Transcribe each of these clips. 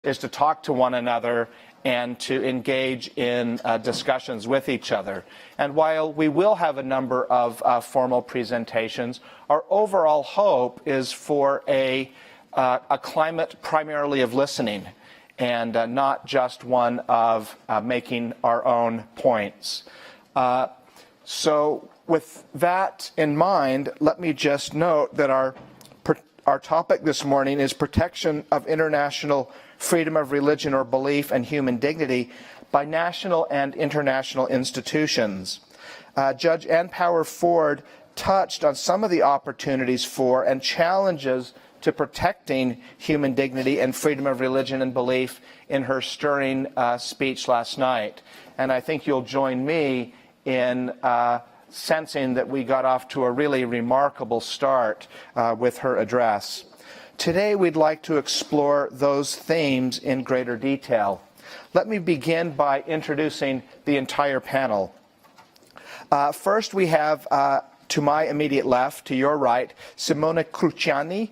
is to talk to one another and to engage in discussions with each other. And while we will have a number of formal presentations, our overall hope is for a climate primarily of listening and not just one of making our own points. So with that in mind, let me just note that our topic this morning is protection of international freedom of religion or belief and human dignity by national and international institutions. Judge Ann Power Ford touched on some of the opportunities for and challenges to protecting human dignity and freedom of religion and belief in her stirring speech last night. And I think you'll join me in sensing that we got off to a really remarkable start with her address. Today we'd like to explore those themes in greater detail. Let me begin by introducing the entire panel. First we have to my immediate left, to your right, Simona Cruciani,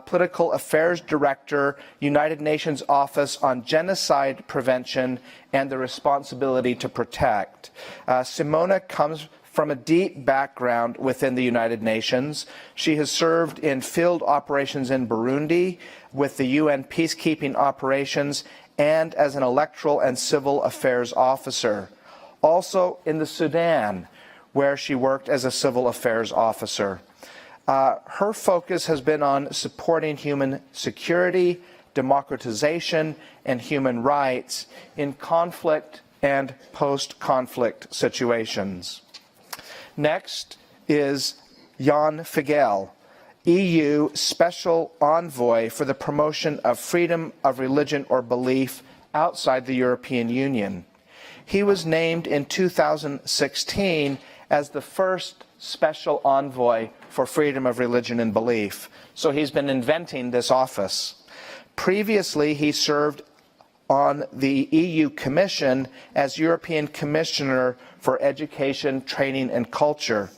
Political Affairs Director, United Nations Office on Genocide Prevention and the Responsibility to Protect. Simona comes from a deep background within the United Nations. She has served in field operations in Burundi, with the UN peacekeeping operations, and as an electoral and civil affairs officer. Also in the Sudan, where she worked as a civil affairs officer. Her focus has been on supporting human security, democratization, and human rights in conflict and post-conflict situations. Next is Ján Figeľ, EU Special Envoy for the promotion of freedom of religion or belief outside the European Union. He was named in 2016 as the first special envoy for freedom of religion and belief. So he's been inventing this office. Previously, he served on the EU Commission as European Commissioner for Education, Training and Culture.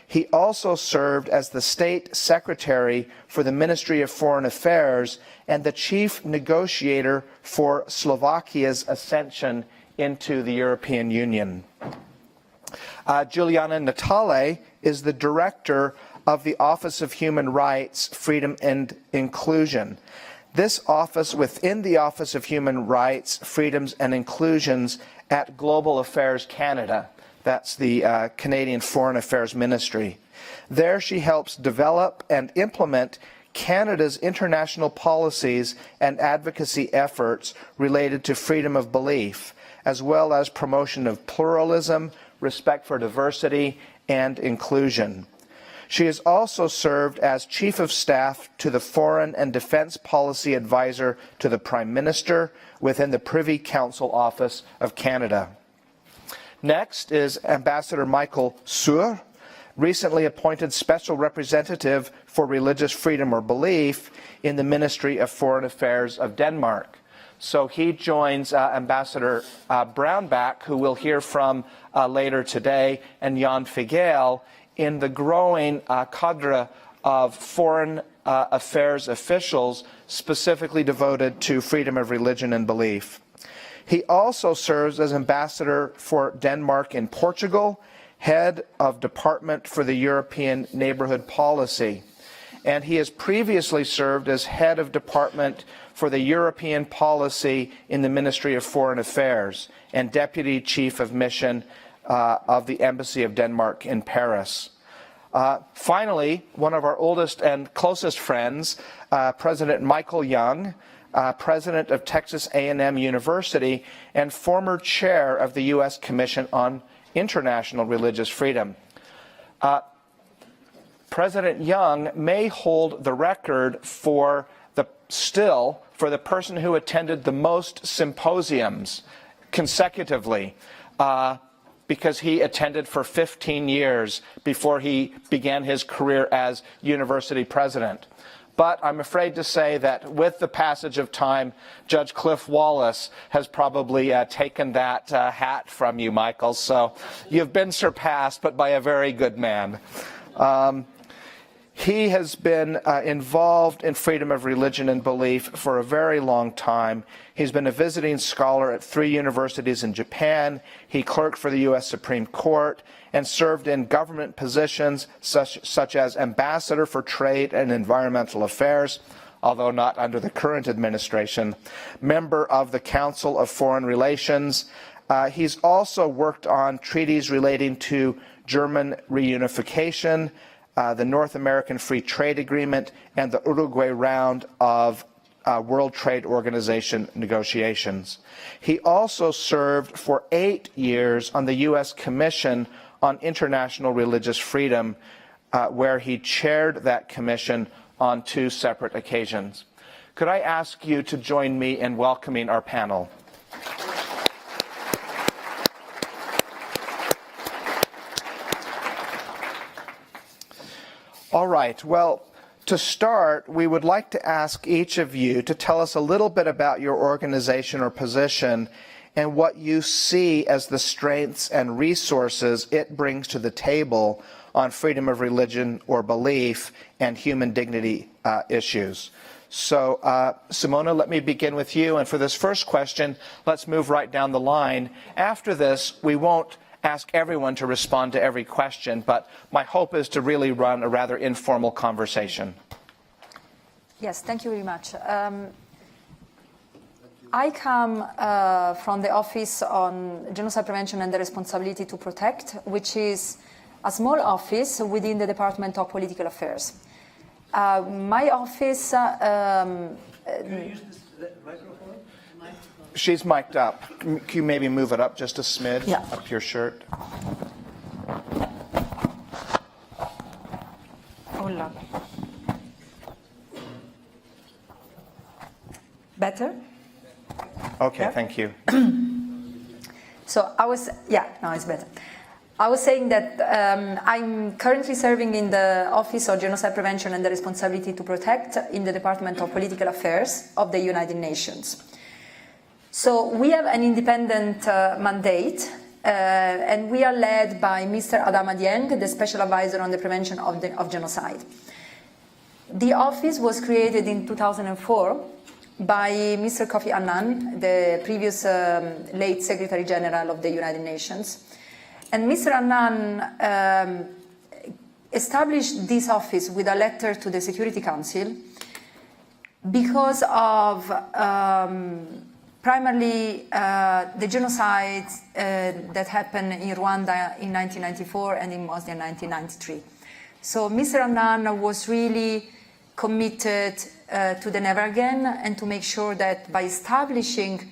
He also served as the State Secretary for the Ministry of Foreign Affairs and the Chief Negotiator for Slovakia's accession into the European Union. Giuliana Natale is the Director of the Office of Human Rights, Freedom and Inclusion. This office within the Office of Human Rights, Freedoms and Inclusions at Global Affairs Canada. That's the Canadian Foreign Affairs Ministry. There she helps develop and implement Canada's international policies and advocacy efforts related to freedom of belief, as well as promotion of pluralism, respect for diversity, and inclusion. She has also served as Chief of Staff to the Foreign and Defense Policy Advisor to the Prime Minister within the Privy Council Office of Canada. Next is Ambassador Michael Suhr, recently appointed Special Representative for Religious Freedom or Belief in the Ministry of Foreign Affairs of Denmark. So he joins Ambassador Brownback, who we'll hear from later today, and Ján Figeľ in the growing cadre of foreign affairs officials specifically devoted to freedom of religion and belief. He also serves as ambassador for Denmark in Portugal, head of Department for the European Neighborhood Policy. And he has previously served as head of Department for the European Policy in the Ministry of Foreign Affairs and Deputy Chief of Mission of the Embassy of Denmark in Paris. Finally, one of our oldest and closest friends, President Michael Young, President of Texas A&M University and former chair of the U.S. Commission on International Religious Freedom. President Young may hold the record for the person who attended the most symposiums consecutively, because he attended for 15 years before he began his career as university president. But I'm afraid to say that with the passage of time, Judge Cliff Wallace has probably taken that hat from you, Michael. So you've been surpassed, but by a very good man. He has been involved in freedom of religion and belief for a very long time. He's been a visiting scholar at 3 universities in Japan. He clerked for the U.S. Supreme Court and served in government positions such as Ambassador for Trade and Environmental Affairs, although not under the current administration, member of the Council of Foreign Relations. He's also worked on treaties relating to German reunification, the North American Free Trade Agreement, and the Uruguay round of World Trade Organization negotiations. He also served for 8 years on the U.S. Commission on International Religious Freedom, where he chaired that commission on 2 separate occasions. Could I ask you to join me in welcoming our panel? All right, well, to start, we would like to ask each of you to tell us a little bit about your organization or position and what you see as the strengths and resources it brings to the table on freedom of religion or belief and human dignity issues. So, Simona, let me begin with you. And for this first question, let's move right down the line. After this, we won't ask everyone to respond to every question, but my hope is to really run a rather informal conversation. Yes, thank you very much. I come from the Office on Genocide Prevention and the Responsibility to Protect, which is a small office within the Department of Political Affairs. My office... Can you use this microphone? She's mic'd up. Can you maybe move it up just a smidge? Yeah. Up your shirt? Hola. Better? Okay, Yeah. Thank you. So now it's better. I was saying that I'm currently serving in the Office of Genocide Prevention and the Responsibility to Protect in the Department of Political Affairs of the United Nations. So we have an independent mandate, and we are led by Mr. Adama Dieng, the Special Advisor on the Prevention of Genocide. The office was created in 2004 by Mr. Kofi Annan, the previous late Secretary General of the United Nations. And Mr. Annan established this office with a letter to the Security Council because of primarily the genocide that happened in Rwanda in 1994 and in Bosnia in 1993. So Mr. Annan was really committed to the never again and to make sure that by establishing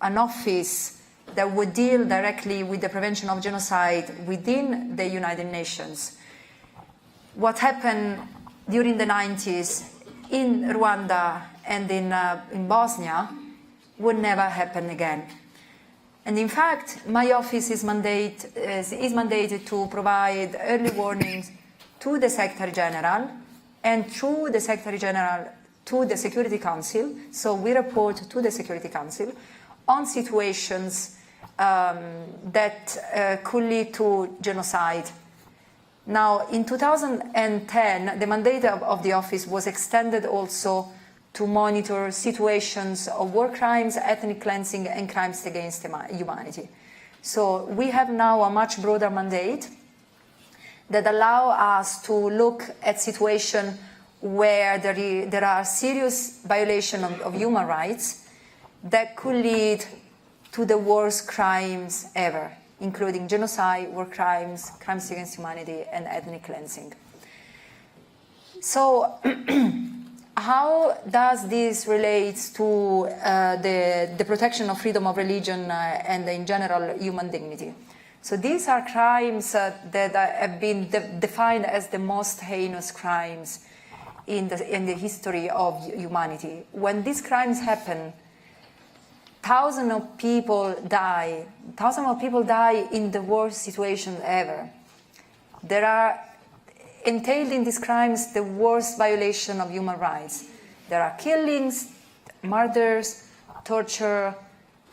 an office that would deal directly with the prevention of genocide within the United Nations, what happened during the 90s in Rwanda and in Bosnia would never happen again. And in fact, my office is mandated to provide early warnings to the Secretary General and through the Secretary General to the Security Council. So we report to the Security Council on situations that could lead to genocide. Now, in 2010, the mandate of the office was extended also to monitor situations of war crimes, ethnic cleansing, and crimes against humanity. So we have now a much broader mandate that allow us to look at situations where there are serious violations of human rights that could lead to the worst crimes ever, including genocide, war crimes, crimes against humanity, and ethnic cleansing. So, how does this relate to the protection of freedom of religion and in general human dignity? So these are crimes that have been defined as the most heinous crimes in the history of humanity. When these crimes happen, thousands of people die. Thousands of people die in the worst situation ever. There are entailed in these crimes the worst violation of human rights. There are killings, murders, torture,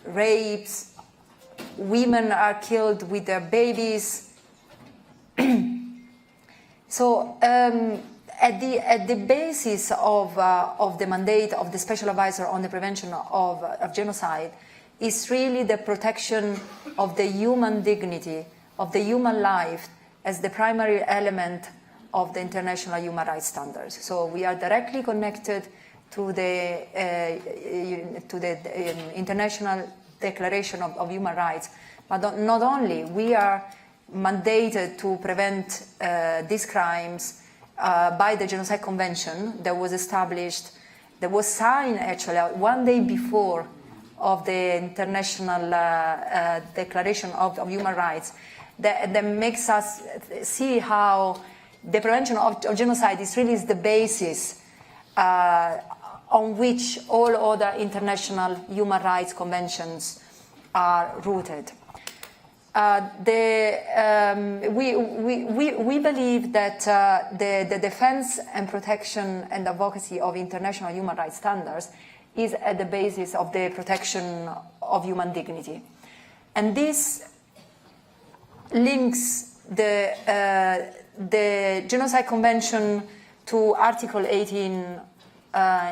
rapes. Women are killed with their babies. So, at the basis of the mandate of the Special Advisor on the Prevention of Genocide is really the protection of the human dignity, of the human life, as the primary element of the international human rights standards. So we are directly connected to the International Declaration of Human Rights, but not only, we are mandated to prevent these crimes by the Genocide Convention that was established, that was signed actually one day before of the International Declaration of Human Rights, that makes us see how the prevention of genocide is really the basis on which all other international human rights conventions are rooted. We believe that the defense and protection and advocacy of international human rights standards is at the basis of the protection of human dignity. And this links the Genocide Convention to Article 18,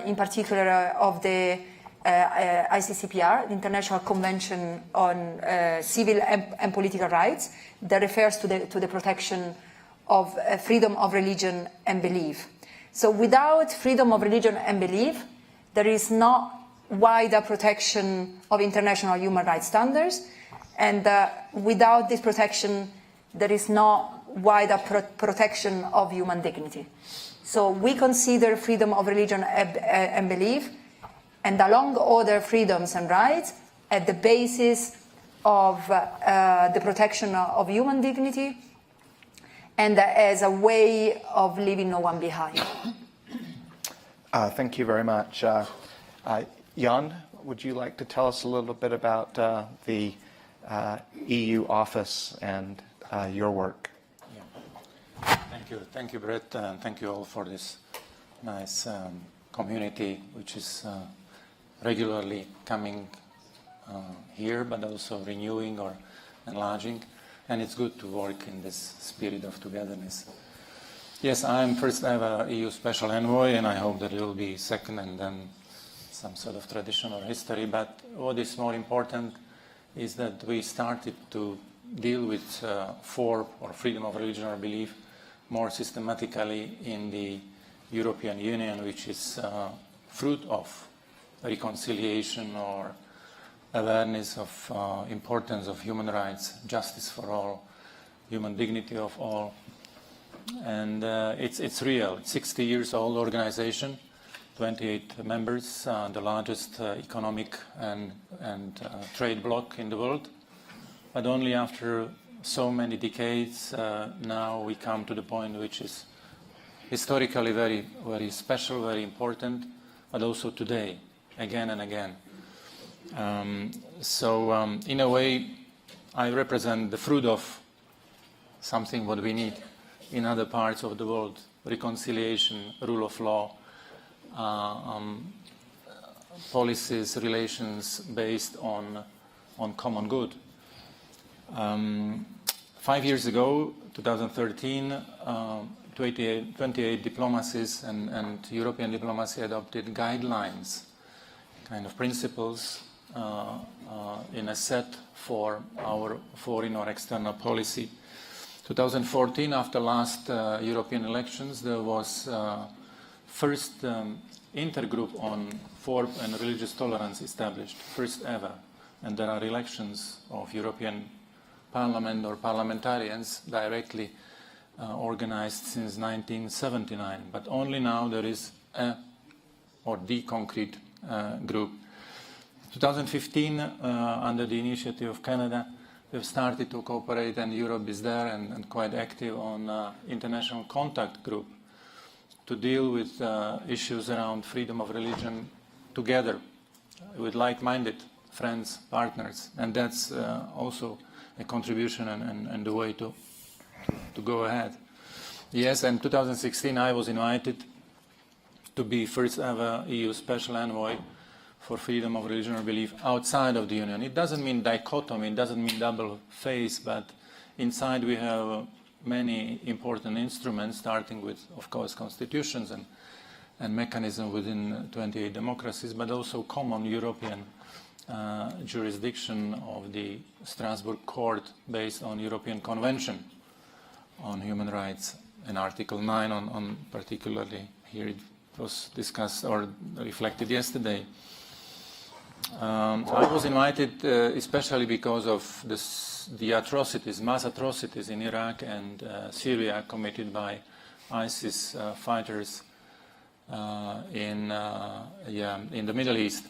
in particular of the ICCPR, the International Convention on Civil and Political Rights, that refers to the protection of freedom of religion and belief. So without freedom of religion and belief, there is not wider protection of international human rights standards, and without this protection, there is not wider protection of human dignity. So we consider freedom of religion and belief, and along other freedoms and rights, at the basis of the protection of human dignity, and as a way of leaving no one behind. Thank you very much. Ján, would you like to tell us a little bit about the EU office and your work? Yeah. Thank you, Brett, and thank you all for this nice community, which is regularly coming here, but also renewing or enlarging, and it's good to work in this spirit of togetherness. Yes, I'm first ever EU Special Envoy, and I hope that it will be second and then some sort of tradition or history, but what is more important is that we started to deal with freedom of religion or belief more systematically in the European Union, which is fruit of reconciliation or awareness of importance of human rights, justice for all, human dignity of all. And it's real. It's 60 years old organization, 28 members, the largest economic and trade bloc in the world. But only after so many decades, now we come to the point which is historically very, very special, very important, but also today, again and again. In a way, I represent the fruit of something what we need in other parts of the world: reconciliation, rule of law, policies, relations based on common good. 5 years ago, 2013, 28 diplomacies and European diplomacy adopted guidelines, kind of principles in a set for our foreign or external policy. 2014, after last European elections, there was first intergroup on foreign and religious tolerance established, first ever. And there are elections of European Parliament or parliamentarians directly organized since 1979. But only now there is the concrete group. 2015, under the initiative of Canada, we've started to cooperate, and Europe is there and quite active on international contact group to deal with issues around freedom of religion together with like-minded friends, partners, and that's also a contribution and the way to go ahead. Yes, in 2016 I was invited to be first ever EU Special Envoy for freedom of religion or belief outside of the Union. It doesn't mean dichotomy, it doesn't mean double face, but inside we have many important instruments, starting with, of course, constitutions and mechanism within 28 democracies, but also common European jurisdiction of the Strasbourg Court based on European Convention on Human Rights and Article 9 on particularly here it was discussed or reflected yesterday. I was invited especially because of the atrocities, mass atrocities in Iraq and Syria committed by ISIS fighters in the Middle East.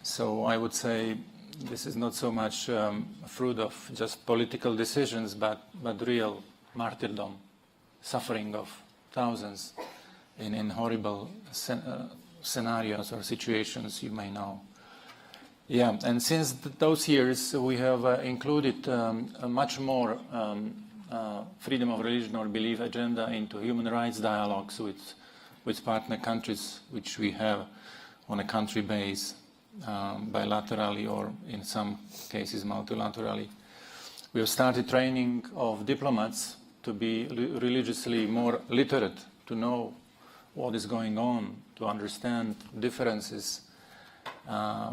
So I would say this is not so much a fruit of just political decisions, but real martyrdom, suffering of thousands in horrible scenarios or situations you may know. Yeah, and since those years we have included a much more freedom of religion or belief agenda into human rights dialogues with partner countries, which we have on a country base, bilaterally or in some cases multilaterally. We have started training of diplomats to be religiously more literate, to know what is going on, to understand differences,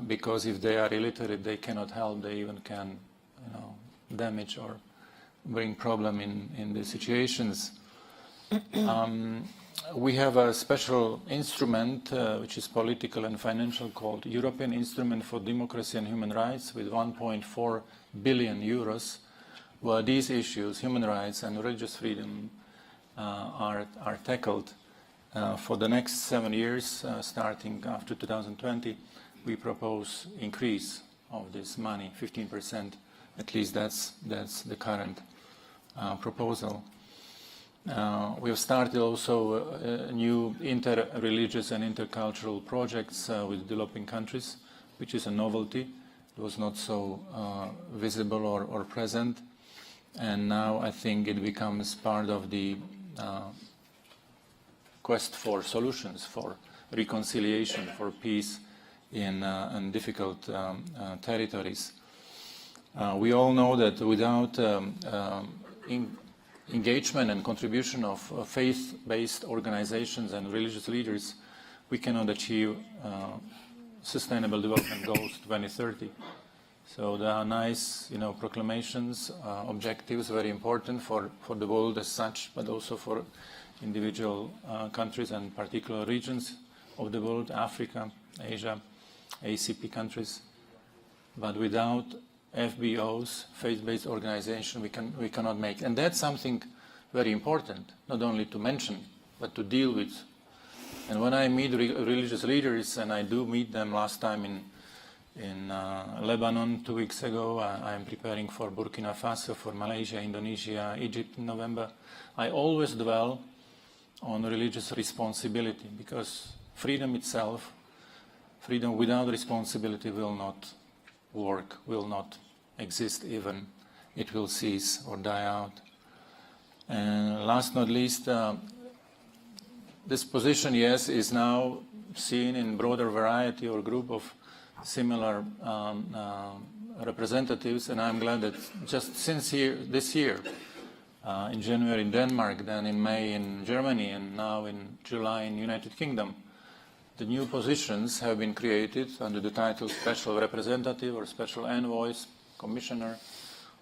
because if they are illiterate, they cannot help. They even can, damage or bring problem in the situations. We have a special instrument, which is political and financial, called European Instrument for Democracy and Human Rights, with 1.4 billion euros, where these issues, human rights and religious freedom, are tackled. For the next 7 years, starting after 2020, we propose increase of this money, 15%. At least that's the current proposal. We have started also new inter-religious and intercultural projects with developing countries, which is a novelty. It was not so visible or present. And now I think it becomes part of the quest for solutions, for reconciliation, for peace in difficult territories. We all know that without engagement and contribution of faith-based organizations and religious leaders, we cannot achieve Sustainable Development Goals 2030. So there are nice, proclamations, objectives, very important for the world as such, but also for individual countries and particular regions of the world, Africa, Asia, ACP countries. But without FBOs, faith-based organization, we cannot make. And that's something very important, not only to mention, but to deal with. And when I meet religious leaders, and I do meet them last time in Lebanon 2 weeks ago, I am preparing for Burkina Faso, for Malaysia, Indonesia, Egypt in November, I always dwell on religious responsibility, because freedom itself, freedom without responsibility will not work, will not exist even. It will cease or die out. And last not least, this position, yes, is now seen in broader variety or group of similar representatives, and I'm glad that just this year, in January in Denmark, then in May in Germany, and now in July in United Kingdom, the new positions have been created under the title Special Representative or Special Envoy, Commissioner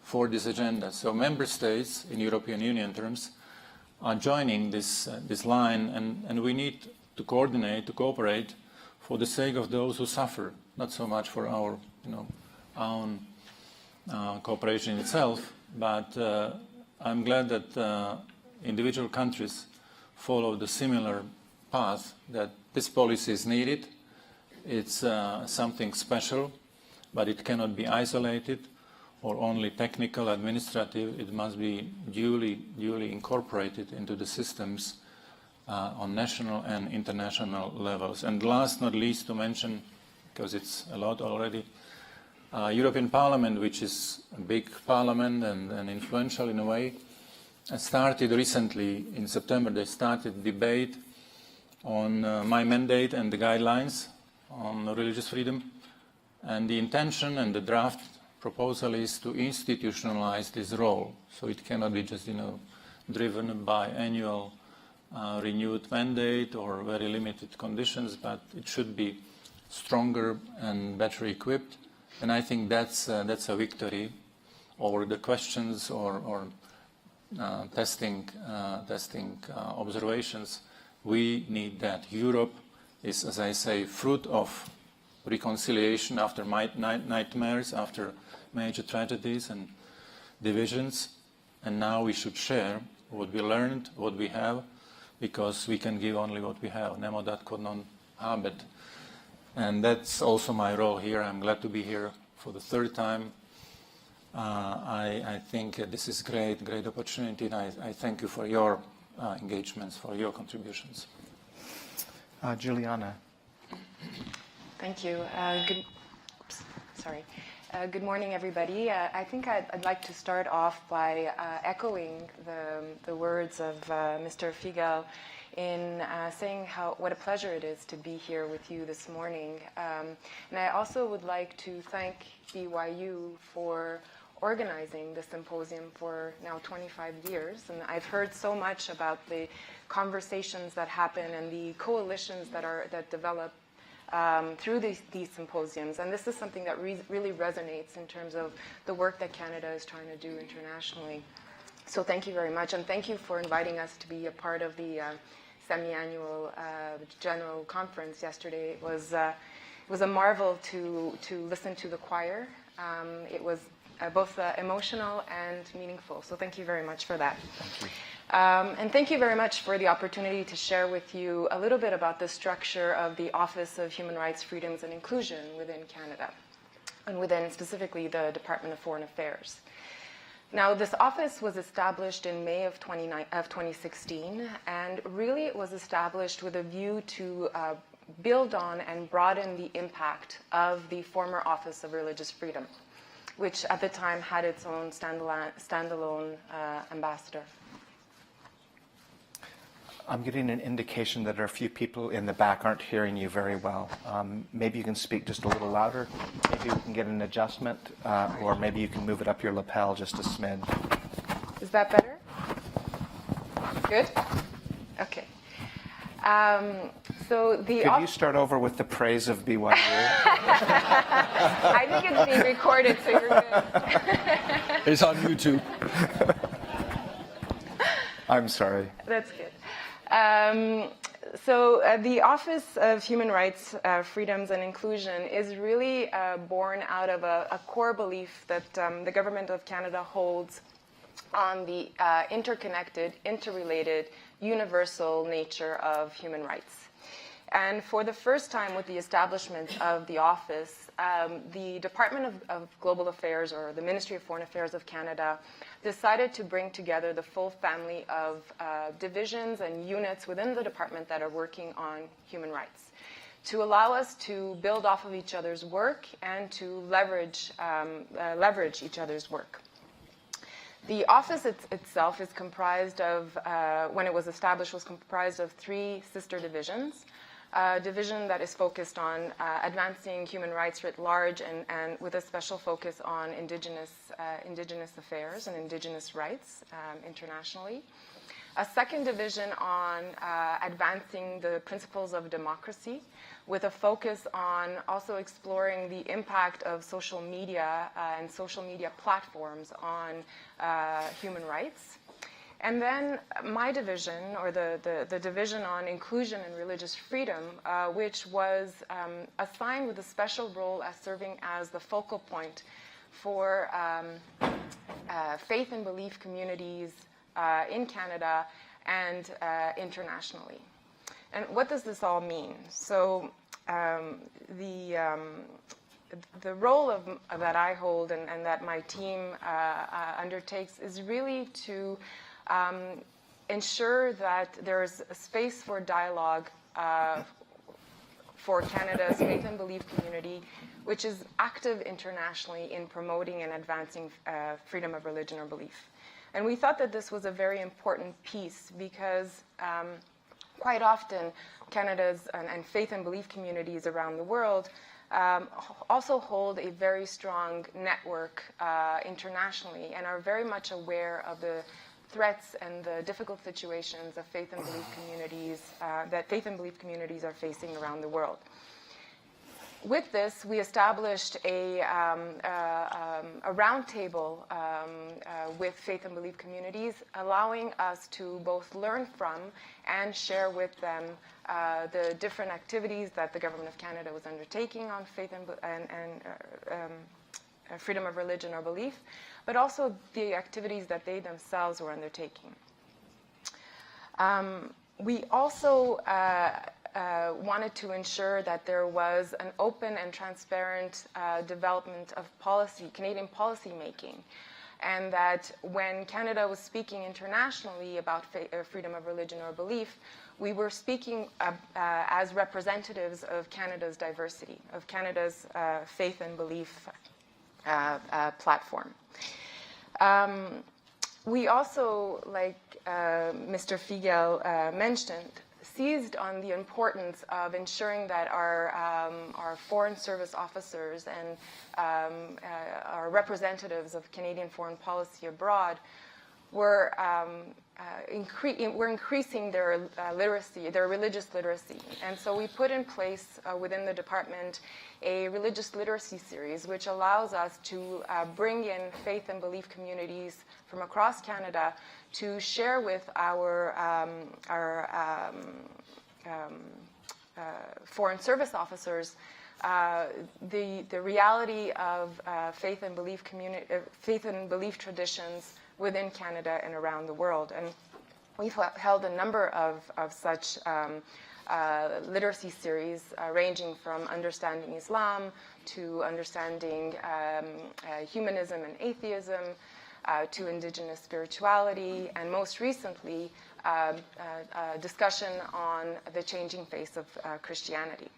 for this agenda. So member states, in European Union terms, are joining this line, and we need to coordinate, to cooperate for the sake of those who suffer, not so much for our own cooperation itself, but I'm glad that individual countries follow the similar path, that this policy is needed. It's something special, but it cannot be isolated or only technical, administrative. It must be duly incorporated into the systems on national and international levels. And last not least to mention, because it's a lot already, European Parliament, which is a big parliament and influential in a way, started recently in September. They started debate on my mandate and the guidelines on religious freedom, and the intention and the draft proposal is to institutionalize this role, so it cannot be just, driven by annual renewed mandate or very limited conditions, but it should be stronger and better equipped. And I think that's a victory over the questions or testing observations. We need that. Europe is, as I say, fruit of reconciliation after nightmares, after major tragedies and divisions. And now we should share what we learned, what we have, because we can give only what we have. Nemodat konon habet. And that's also my role here. I'm glad to be here for the third time. I think this is great opportunity, and I thank you for your engagements, for your contributions. Giuliana. Thank you. Good morning, everybody. I think I'd like to start off by echoing the words of Mr. Figeľ in saying what a pleasure it is to be here with you this morning. And I also would like to thank BYU for organizing the symposium for now 25 years. And I've heard so much about the conversations that happen and the coalitions that develop through these symposiums. And this is something that really resonates in terms of the work that Canada is trying to do internationally. So thank you very much, and thank you for inviting us to be a part of the semi-annual general conference yesterday. It was a marvel to listen to the choir. It was both emotional and meaningful. So thank you very much for that. Thank you. And thank you very much for the opportunity to share with you a little bit about the structure of the Office of Human Rights, Freedoms and Inclusion within Canada, and within specifically the Department of Foreign Affairs. Now, this office was established in May of 2016, and really it was established with a view to build on and broaden the impact of the former Office of Religious Freedom, which at the time had its own standalone ambassador. I'm getting an indication that a few people in the back aren't hearing you very well. Maybe you can speak just a little louder. Maybe we can get an adjustment, or maybe you can move it up your lapel just a smidge. Is that better? Good? Okay. Could you start over with the praise of BYU? I think it's being recorded, so you're good. It's on YouTube. I'm sorry. That's good. The Office of Human Rights, Freedoms and Inclusion is really born out of a core belief that the Government of Canada holds on the interconnected, interrelated, universal nature of human rights. And for the first time with the establishment of the office, the Department of Global Affairs, or the Ministry of Foreign Affairs of Canada, decided to bring together the full family of divisions and units within the department that are working on human rights, to allow us to build off of each other's work and to leverage each other's work. The office itself is comprised of, when it was established, was comprised of 3 sister divisions. A division that is focused on advancing human rights writ large and with a special focus on Indigenous affairs and Indigenous rights internationally. A second division on advancing the principles of democracy, with a focus on also exploring the impact of social media and social media platforms on human rights. And then my division, or the division on inclusion and religious freedom, which was assigned with a special role as serving as the focal point for faith and belief communities in Canada and internationally. And what does this all mean? So the role that I hold and that my team undertakes is really to ensure that there's a space for dialogue for Canada's faith and belief community, which is active internationally in promoting and advancing freedom of religion or belief. And we thought that this was a very important piece because quite often Canada's and faith and belief communities around the world also hold a very strong network internationally and are very much aware of the threats and the difficult situations of faith and belief communities that faith and belief communities are facing around the world. With this, we established a roundtable with faith and belief communities, allowing us to both learn from and share with them the different activities that the Government of Canada was undertaking on faith and freedom of religion or belief, but also the activities that they themselves were undertaking. We also wanted to ensure that there was an open and transparent development of policy, Canadian policy making, and that when Canada was speaking internationally about freedom of religion or belief, we were speaking as representatives of Canada's diversity, of Canada's faith and belief platform. We also, like Mr. Figeľ mentioned, seized on the importance of ensuring that our foreign service officers and our representatives of Canadian foreign policy abroad were increasing their literacy, their religious literacy. And so we put in place within the department a religious literacy series, which allows us to bring in faith and belief communities from across Canada to share with our foreign service officers the reality of faith and belief traditions within Canada and around the world. And we've held a number of such literacy series ranging from understanding Islam to understanding humanism and atheism, to indigenous spirituality, and most recently, discussion on the changing face of Christianity.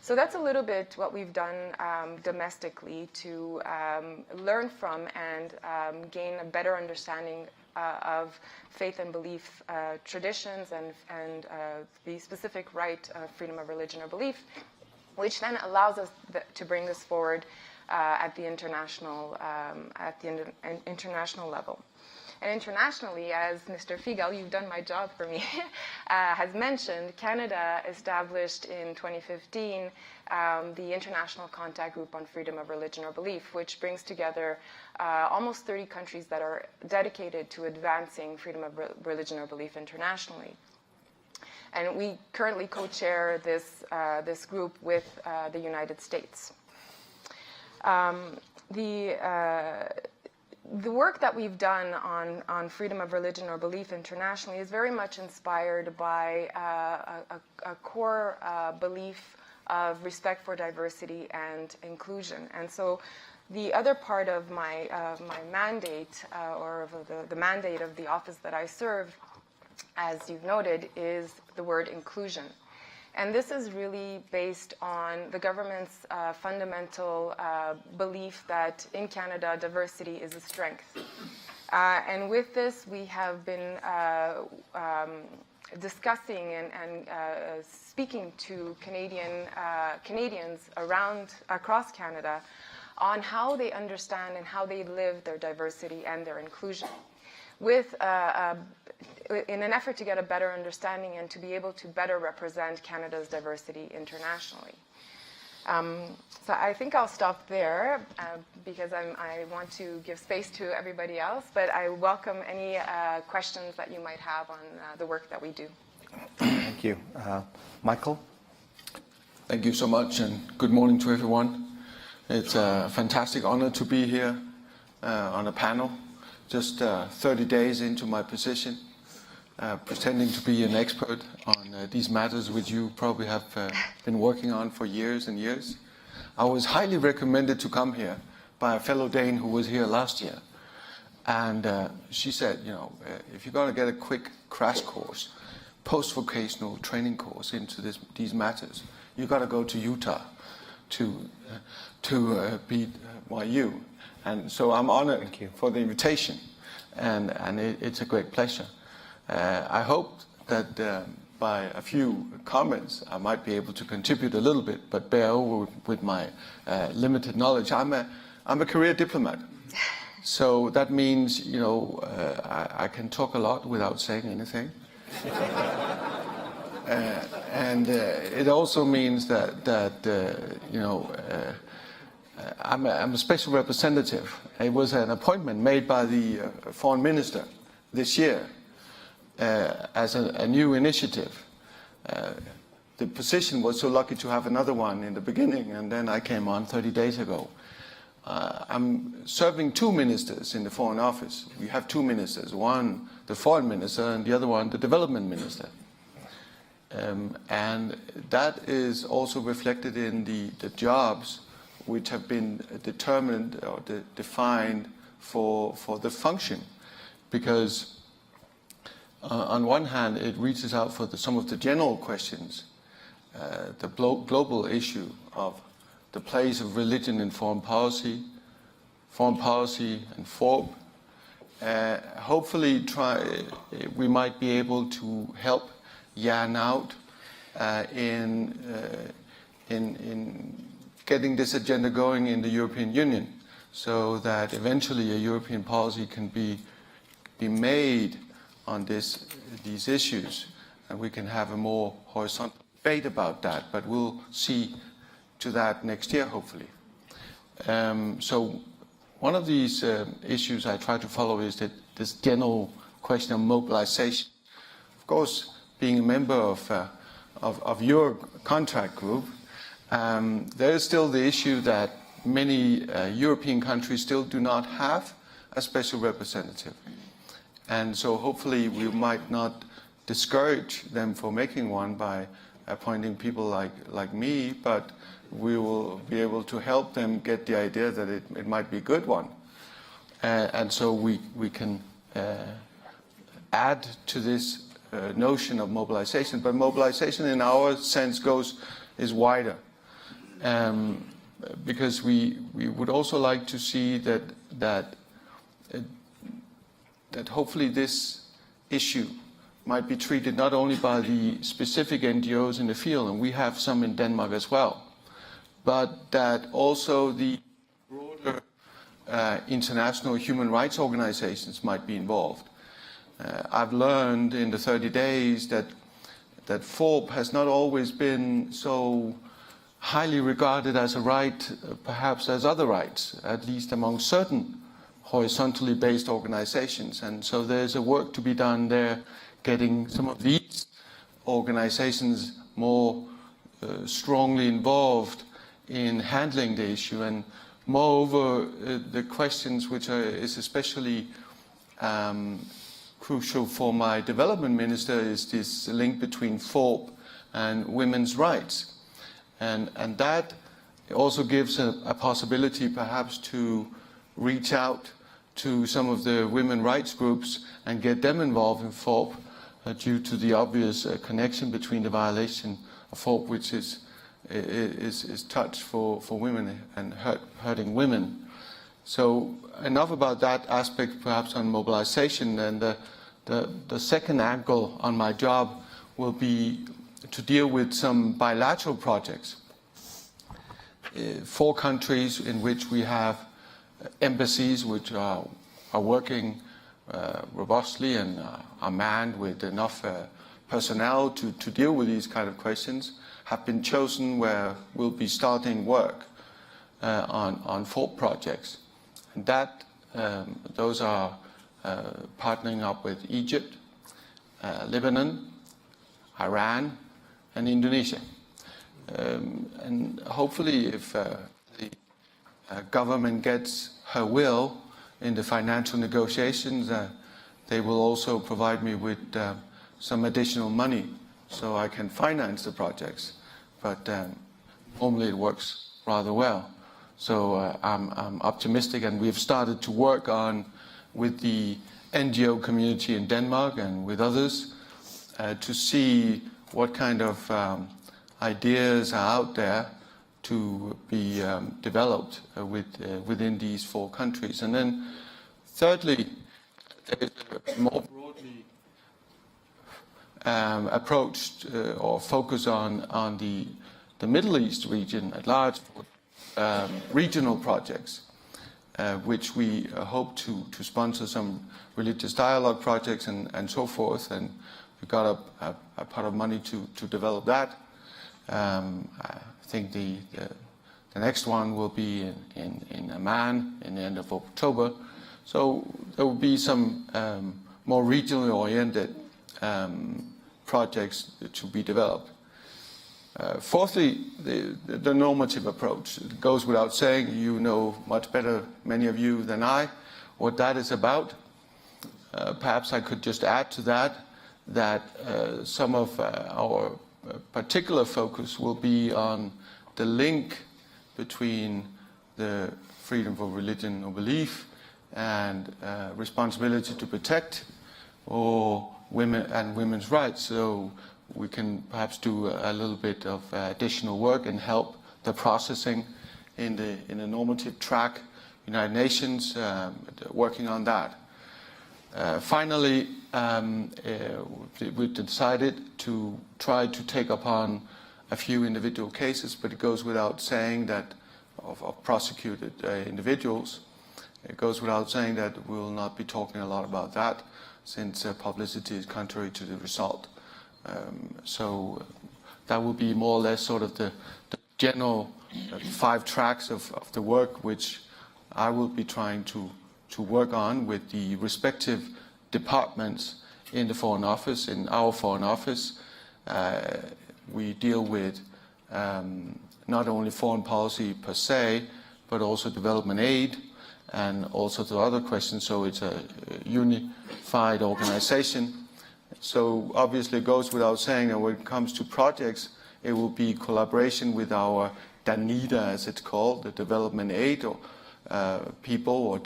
So that's a little bit what we've done domestically to learn from and gain a better understanding of faith and belief traditions and the specific right of freedom of religion or belief, which then allows us to bring this forward at the international level. And internationally, as Mr. Figeľ, you've done my job for me, has mentioned, Canada established in 2015 the International Contact Group on Freedom of Religion or Belief, which brings together almost 30 countries that are dedicated to advancing freedom of religion or belief internationally. And we currently co-chair this group with the United States. The work that we've done on freedom of religion or belief internationally is very much inspired by a core belief of respect for diversity and inclusion. And so the other part of my mandate, or of the mandate of the office that I serve, as you've noted, is the word inclusion. And this is really based on the government's fundamental belief that in Canada, diversity is a strength. And with this, we have been discussing and speaking to Canadians across Canada on how they understand and how they live their diversity and their inclusion, in an effort to get a better understanding and to be able to better represent Canada's diversity internationally. So I think I'll stop there because I want to give space to everybody else, but I welcome any questions that you might have on the work that we do. Thank you. Michael? Thank you so much, and good morning to everyone. It's a fantastic honor to be here on a panel, just 30 days into my position, pretending to be an expert on these matters which you probably have been working on for years and years. I was highly recommended to come here by a fellow Dane who was here last year. And she said, if you're going to get a quick crash course, post-vocational training course into these matters, you got to go to Utah to BYU. And so I'm honored for the invitation, and it's a great pleasure. I hope that by a few comments, I might be able to contribute a little bit, but bear over with my limited knowledge. I'm a career diplomat. So that means, you know, I can talk a lot without saying anything. And it also means that you know, I'm a special representative. It was an appointment made by the foreign minister this year as a new initiative. The position was so lucky to have another one in the beginning, and then I came on 30 days ago. I'm serving two ministers in the Foreign Office. We have two ministers, one the Foreign Minister and the other one the Development Minister. And that is also reflected in the jobs which have been determined or defined for the function. Because on one hand, it reaches out for some of the general questions, the global issue of the place of religion in foreign policy and FORB. Hopefully we might be able to help Ján out in getting this agenda going in the European Union, so that eventually a European policy can be made on these issues, and we can have a more horizontal debate about that. But we'll see to that next year, hopefully. So one of these issues I try to follow is that this general question of mobilization. Of course, being a member of your contract group, there is still the issue that many European countries still do not have a special representative. And so hopefully we might not discourage them for making one by appointing people like me, but we will be able to help them get the idea that it might be a good one. And so we can add to this notion of mobilization. But mobilization in our sense is wider. Because we would also like to see that hopefully this issue might be treated not only by the specific NGOs in the field, and we have some in Denmark as well, but that also the broader international human rights organizations might be involved. I've learned in the 30 days that FORB has not always been so highly regarded as a right, perhaps as other rights, at least among certain horizontally based organizations. And so there's a work to be done there, getting some of these organizations more strongly involved in handling the issue. And moreover, the questions which is especially crucial for my development minister is this link between FORB and women's rights. And that also gives a possibility perhaps to reach out to some of the women rights groups and get them involved in FORB due to the obvious connection between the violation of FORB, which is touch for women and hurting women. So enough about that aspect perhaps on mobilization. And the second angle on my job will be to deal with some bilateral projects. 4 countries in which we have embassies which are working robustly and are manned with enough personnel to deal with these kind of questions, have been chosen where we'll be starting work on 4 projects. And that those are partnering up with Egypt, Lebanon, Iran, and Indonesia. And hopefully if the government gets her will in the financial negotiations, they will also provide me with some additional money so I can finance the projects. But normally it works rather well. So I'm optimistic, and we've started to work with the NGO community in Denmark and with others to see what kind of ideas are out there to be developed within these 4 countries. And then thirdly, there is more broadly approach or focus on the Middle East region at large, regional projects, which we hope to sponsor some religious dialogue projects and so forth, and we got a pot of money to develop that. I think the next one will be in Amman in the end of October. So there will be some more regionally oriented projects to be developed. Fourthly, the normative approach. It goes without saying, you know much better, many of you, than I, what that is about. Perhaps I could just add to that some of our particular focus will be on the link between the freedom of religion or belief and responsibility to protect or women and women's rights. So we can perhaps do a little bit of additional work and help the processing in the normative track. United Nations working on that. Finally, we decided to try to take upon a few individual cases, but it goes without saying that of prosecuted individuals. It goes without saying that we will not be talking a lot about that, since publicity is contrary to the result. So that will be more or less sort of the general 5 tracks of the work which I will be trying to work on with the respective departments in the Foreign Office. In our Foreign Office, we deal with not only foreign policy per se, but also development aid and also the other questions. So it's a unified organization. So obviously it goes without saying that when it comes to projects, it will be collaboration with our DANIDA, as it's called, the development aid or people or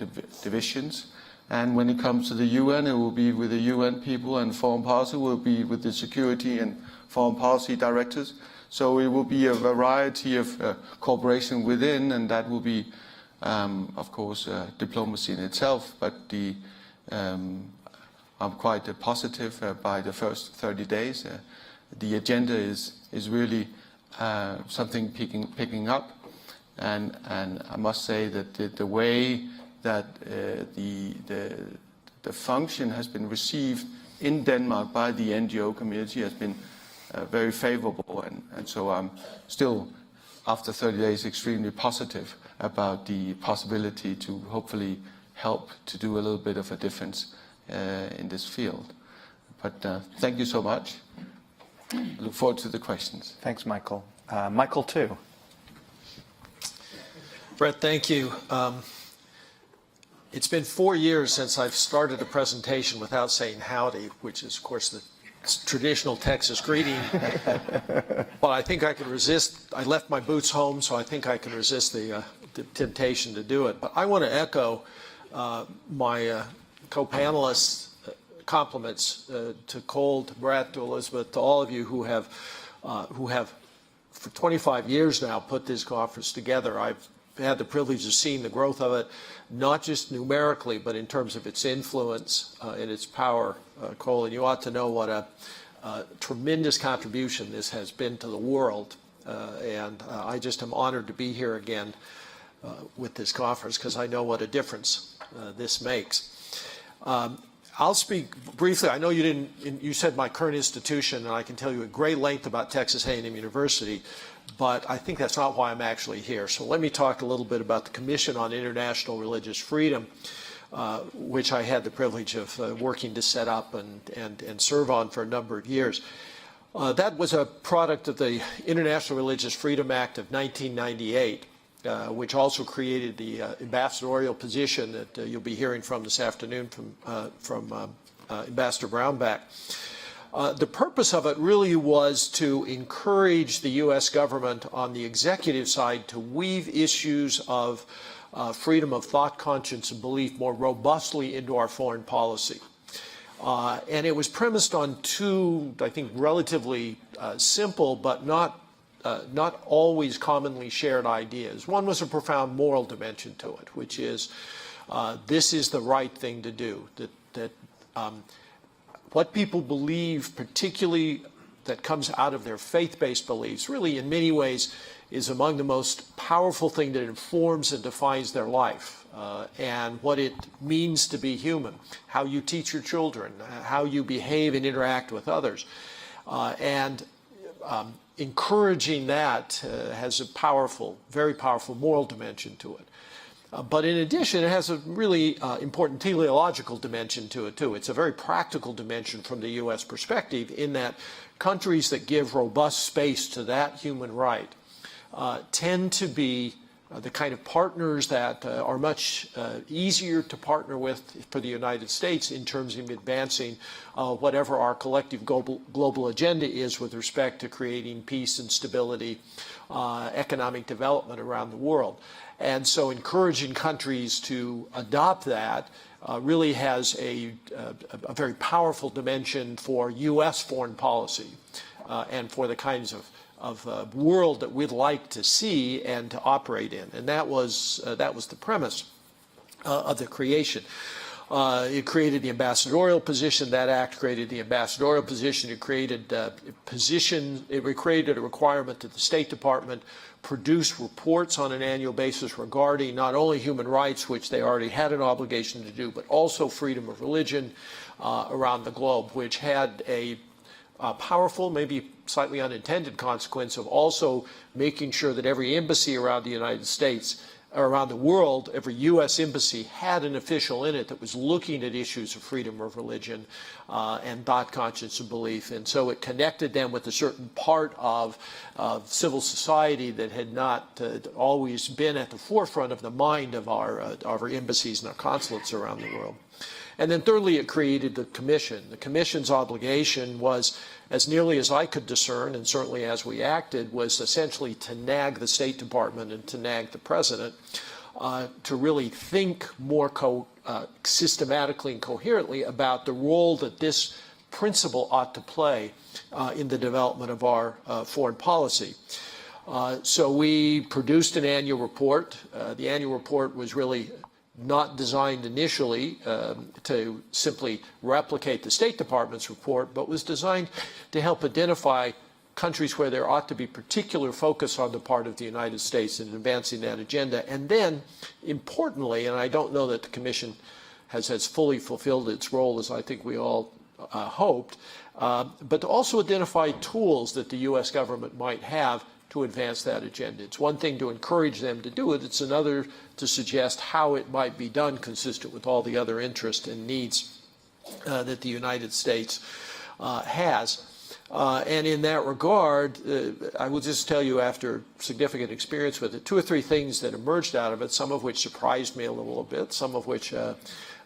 divisions. And when it comes to the UN, it will be with the UN people, and foreign policy will be with the security and foreign policy directors. So it will be a variety of cooperation within, and that will be, of course, diplomacy in itself. But I'm quite positive by the first 30 days. The agenda is really something picking up, and I must say that the way that the function has been received in Denmark by the NGO community has been very favorable, and so I'm still, after 30 days, extremely positive about the possibility to hopefully help to do a little bit of a difference in this field. But thank you so much. I look forward to the questions. Thanks, Michael. Michael, too. Brett, thank you. It's been 4 years since I've started a presentation without saying howdy, which is, of course, the traditional Texas greeting. But I think I can resist. I left my boots home, so I think I can resist the temptation to do it. But I want to echo my co-panelists' compliments to Cole, to Brett, to Elizabeth, to all of you who have for 25 years now put this conference together. I've had the privilege of seeing the growth of it, not just numerically, but in terms of its influence and its power. Cole, and you ought to know what a tremendous contribution this has been to the world. And I just am honored to be here again with this conference, because I know what a difference this makes. I'll speak briefly. I know you didn't. You said my current institution, and I can tell you at great length about Texas A&M University, but I think that's not why I'm actually here. So let me talk a little bit about the Commission on International Religious Freedom, which I had the privilege of working to set up and serve on for a number of years. That was a product of the International Religious Freedom Act of 1998. Which also created the ambassadorial position that you'll be hearing from this afternoon from Ambassador Brownback. The purpose of it really was to encourage the U.S. government on the executive side to weave issues of freedom of thought, conscience, and belief more robustly into our foreign policy. And it was premised on 2, I think, relatively simple but not always commonly shared ideas. One was a profound moral dimension to it, which is this is the right thing to do. That what people believe, particularly that comes out of their faith-based beliefs, really in many ways is among the most powerful thing that informs and defines their life, and what it means to be human, how you teach your children, how you behave and interact with others. Encouraging that has a powerful, very powerful moral dimension to it. But in addition, it has a really important teleological dimension to it, too. It's a very practical dimension from the U.S. perspective, in that countries that give robust space to that human right tend to be the kind of partners that are much easier to partner with for the United States in terms of advancing whatever our collective global agenda is with respect to creating peace and stability, economic development around the world. And so encouraging countries to adopt that really has a very powerful dimension for U.S. foreign policy and for the kinds of world that we'd like to see and to operate in. And that was the premise of the creation. It created the ambassadorial position. That act created the ambassadorial position. It created It created a requirement that the State Department produce reports on an annual basis regarding not only human rights, which they already had an obligation to do, but also freedom of religion around the globe, which had a powerful, maybe slightly unintended consequence of also making sure that every embassy around the United States, or around the world, every U.S. embassy had an official in it that was looking at issues of freedom of religion and thought, conscience, and belief. And so it connected them with a certain part of civil society that had not always been at the forefront of the mind of our embassies and our consulates around the world. And then thirdly, it created the Commission. The Commission's obligation was, as nearly as I could discern, and certainly as we acted, was essentially to nag the State Department and to nag the President to really think more systematically and coherently about the role that this principle ought to play in the development of our foreign policy. So we produced an annual report. The annual report was really not designed initially to simply replicate the State Department's report, but was designed to help identify countries where there ought to be particular focus on the part of the United States in advancing that agenda. And then, importantly, and I don't know that the Commission has fully fulfilled its role as I think we all hoped, but to also identify tools that the U.S. government might have to advance that agenda. It's one thing to encourage them to do it. It's another to suggest how it might be done consistent with all the other interests and needs that the United States has. And in that regard, I will just tell you, after significant experience with it, 2 or 3 things that emerged out of it, some of which surprised me a little bit, some of which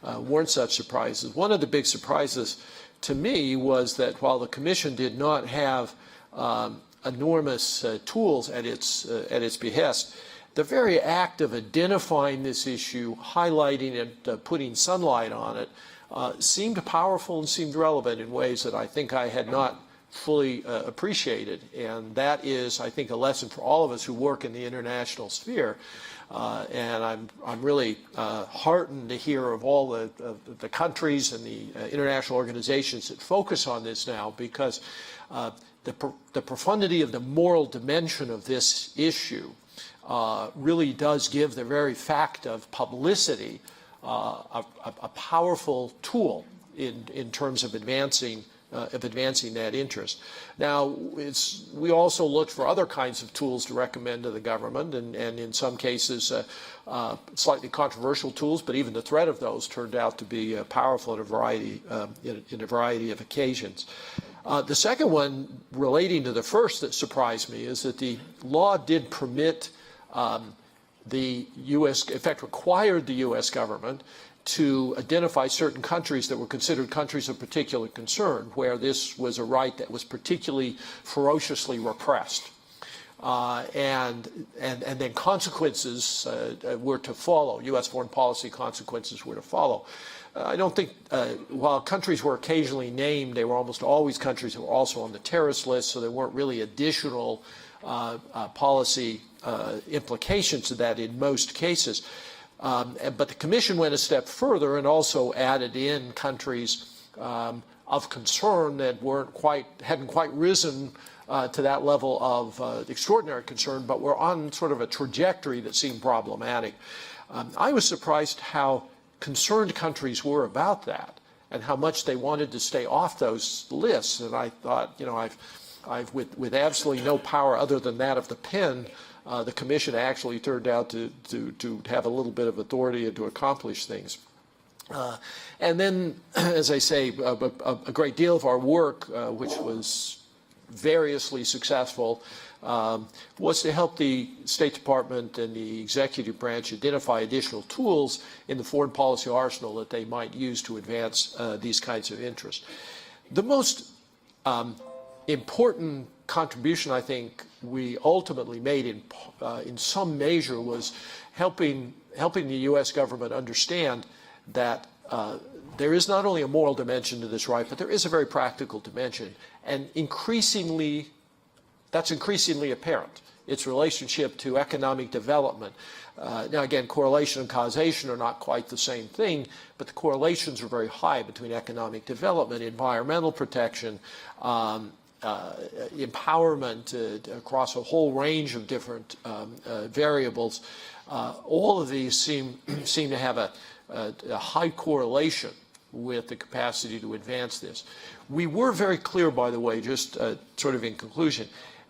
weren't such surprises. One of the big surprises to me was that while the Commission did not have enormous tools at its behest, the very act of identifying this issue, highlighting it, putting sunlight on it, seemed powerful and seemed relevant in ways that I think I had not fully appreciated. And that is, I think, a lesson for all of us who work in the international sphere. And I'm really heartened to hear of all the countries and the international organizations that focus on this now, because the profundity of the moral dimension of this issue really does give the very fact of publicity a powerful tool in terms of advancing that interest. Now, we also looked for other kinds of tools to recommend to the government, and in some cases slightly controversial tools, but even the threat of those turned out to be powerful in a variety of occasions. The second one, relating to the first, that surprised me is that the law did permit the U.S., in fact, required the U.S. government to identify certain countries that were considered countries of particular concern, where this was a right that was particularly ferociously repressed. And then consequences were to follow. U.S. foreign policy consequences were to follow. I don't think, while countries were occasionally named, they were almost always countries that were also on the terrorist list, so there weren't really additional policy implications to that in most cases. But the Commission went a step further and also added in countries of concern that hadn't quite risen to that level of extraordinary concern, but were on sort of a trajectory that seemed problematic. I was surprised how concerned countries were about that and how much they wanted to stay off those lists. And I thought, you know, I've with absolutely no power other than that of the pen, the Commission actually turned out to have a little bit of authority and to accomplish things. And then, as I say, a great deal of our work, which was variously successful, was to help the State Department and the executive branch identify additional tools in the foreign policy arsenal that they might use to advance these kinds of interests. The most important contribution I think we ultimately made in some measure was helping the U.S. government understand that there is not only a moral dimension to this right, but there is a very practical dimension, and that's increasingly apparent. Its relationship to economic development. Now again, correlation and causation are not quite the same thing, but the correlations are very high between economic development, environmental protection, empowerment across a whole range of different variables. All of these seem to have a high correlation with the capacity to advance this. We were very clear, by the way, just sort of in conclusion,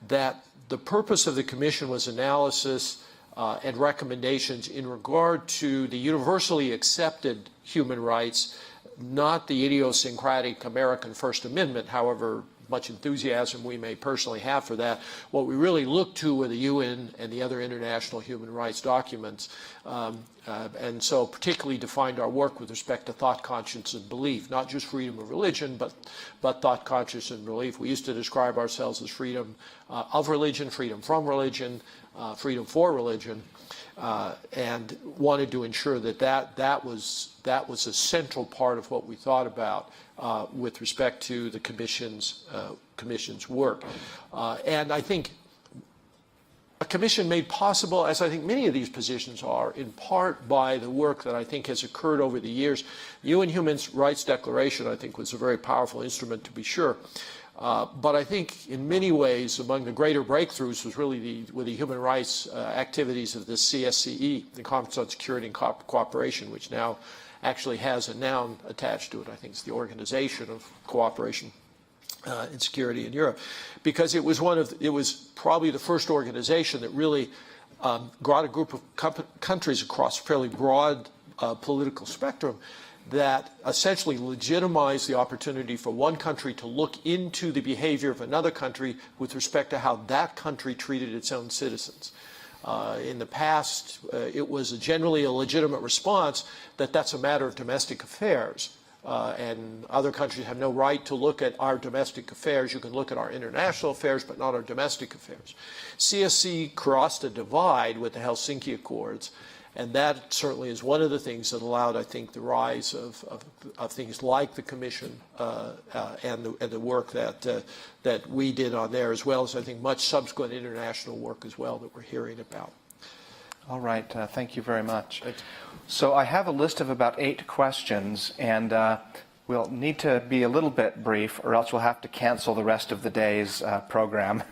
that the purpose of the Commission was analysis and recommendations in regard to the universally accepted human rights, not the idiosyncratic American First Amendment, however much enthusiasm we may personally have for that. What we really looked to were the UN and the other international human rights documents, and so particularly defined our work with respect to thought, conscience, and belief, not just freedom of religion, but thought, conscience, and belief. We used to describe ourselves as freedom of religion, freedom from religion, freedom for religion, and wanted to ensure that was a central part of what we thought about with respect to the Commission's work. And I think a Commission made possible, as I think many of these positions are, in part by the work that I think has occurred over the years. The UN Human Rights Declaration, I think, was a very powerful instrument, to be sure. But I think in many ways among the greater breakthroughs was really the human rights activities of the CSCE, the Conference on Security and Cooperation, which now actually has a noun attached to it. I think it's the Organization of Cooperation in Security in Europe, because it was probably the first organization that really brought a group of countries across a fairly broad political spectrum that essentially legitimized the opportunity for one country to look into the behavior of another country with respect to how that country treated its own citizens. In the past, it was generally a legitimate response that that's a matter of domestic affairs, and other countries have no right to look at our domestic affairs. You can look at our international affairs, but not our domestic affairs. CSC crossed a divide with the Helsinki Accords, and that certainly is one of the things that allowed, I think, the rise of things like the Commission and the work that we did on there, as well as, I think, much subsequent international work as well that we're hearing about. All right. Thank you very much. So I have a list of about 8 questions, and we'll need to be a little bit brief, or else we'll have to cancel the rest of the day's program.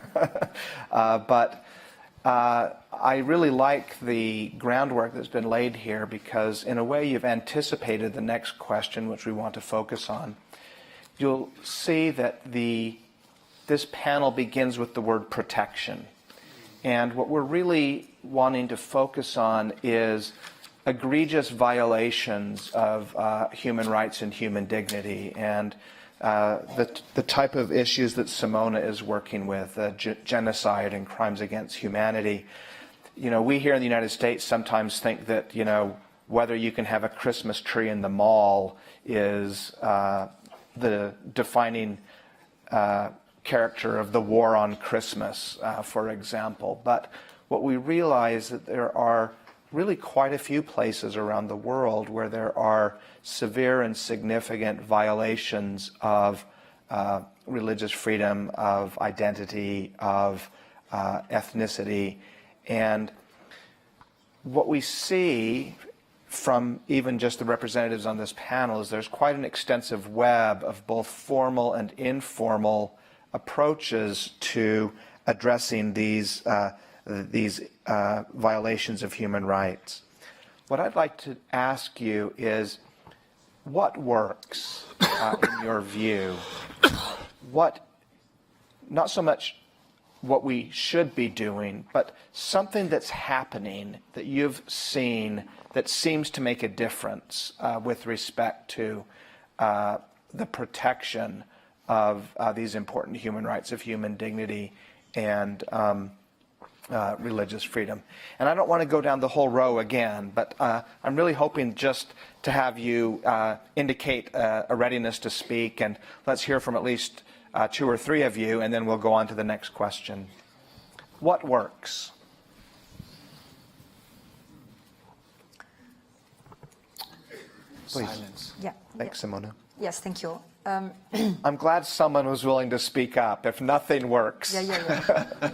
But I really like the groundwork that's been laid here, because in a way you've anticipated the next question, which we want to focus on. You'll see that this panel begins with the word protection. And what we're really wanting to focus on is egregious violations of human rights and human dignity, and the type of issues that Simona is working with, genocide and crimes against humanity. You know, we here in the United States sometimes think that, you know, whether you can have a Christmas tree in the mall is the defining character of the war on Christmas, for example. But what we realize that there are really quite a few places around the world where there are severe and significant violations of religious freedom, of identity, of ethnicity. And what we see from even just the representatives on this panel is there's quite an extensive web of both formal and informal approaches to addressing these violations of human rights. What I'd like to ask you is, what works in your view? What, not so much what we should be doing, but something that's happening that you've seen that seems to make a difference with respect to the protection of these important human rights of human dignity and religious freedom. And I don't want to go down the whole row again, but I'm really hoping just to have you indicate a readiness to speak, and let's hear from at least 2 or 3 of you, and then we'll go on to the next question. What works? Please. Silence. Yeah. Thanks, Simona. Yes, thank you. I'm glad someone was willing to speak up. If nothing works. Yeah.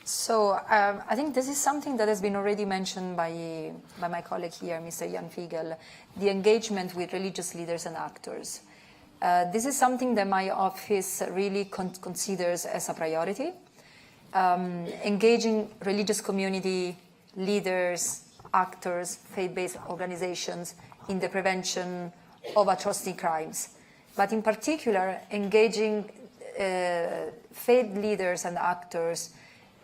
So I think this is something that has been already mentioned by my colleague here, Mr. Ján Figeľ, the engagement with religious leaders and actors. This is something that my office really considers as a priority. Engaging religious community, leaders, actors, faith-based organizations in the prevention of atrocity crimes. But in particular, engaging faith leaders and actors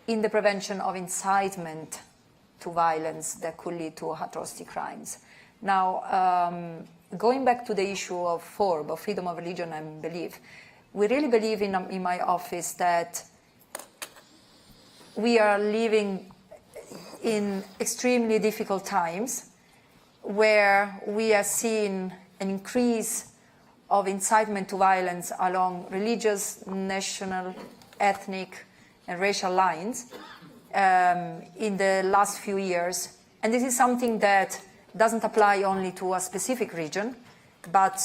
in the prevention of incitement to violence that could lead to atrocity crimes. Now, going back to the issue of FORB, of freedom of religion and belief, we really believe in my office that we are living in extremely difficult times where we are seeing an increase of incitement to violence along religious, national, ethnic, and racial lines in the last few years. And this is something that doesn't apply only to a specific region, but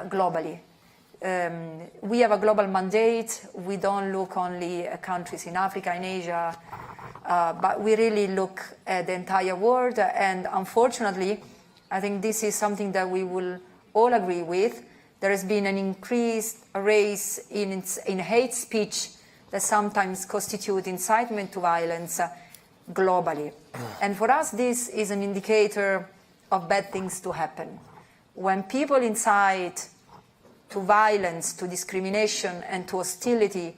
globally. We have a global mandate. We don't look only at countries in Africa, in Asia, but we really look at the entire world. And unfortunately, I think this is something that we will all agree with. There has been an increased race in hate speech that sometimes constitute incitement to violence globally. And for us, this is an indicator of bad things to happen. When people incite to violence, to discrimination, and to hostility,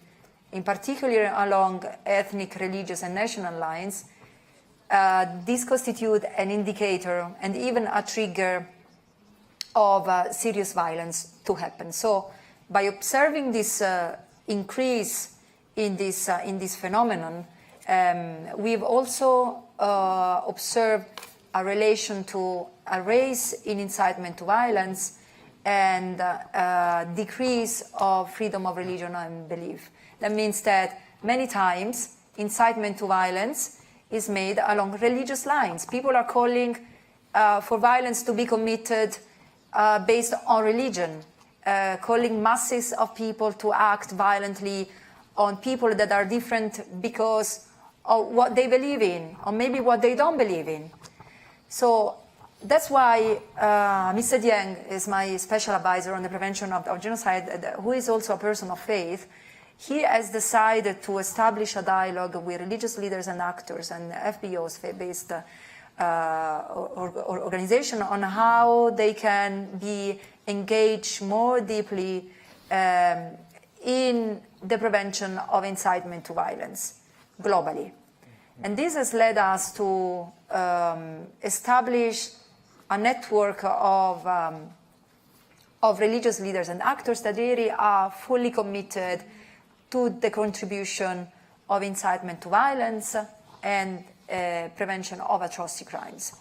in particular along ethnic, religious, and national lines, this constitutes an indicator and even a trigger of serious violence to happen. So by observing this increase in this phenomenon, we've also observed a relation to a rise in incitement to violence and decrease of freedom of religion and belief. That means that many times incitement to violence is made along religious lines. People are calling for violence to be committed based on religion, calling masses of people to act violently on people that are different because of what they believe in, or maybe what they don't believe in. So that's why Mr. Dieng is my special advisor on the prevention of genocide, who is also a person of faith. He has decided to establish a dialogue with religious leaders and actors and FBOs, faith-based organization, on how they can be engaged more deeply in the prevention of incitement to violence globally. And this has led us to establish a network of religious leaders and actors that really are fully committed to the contribution of incitement to violence and prevention of atrocity crimes.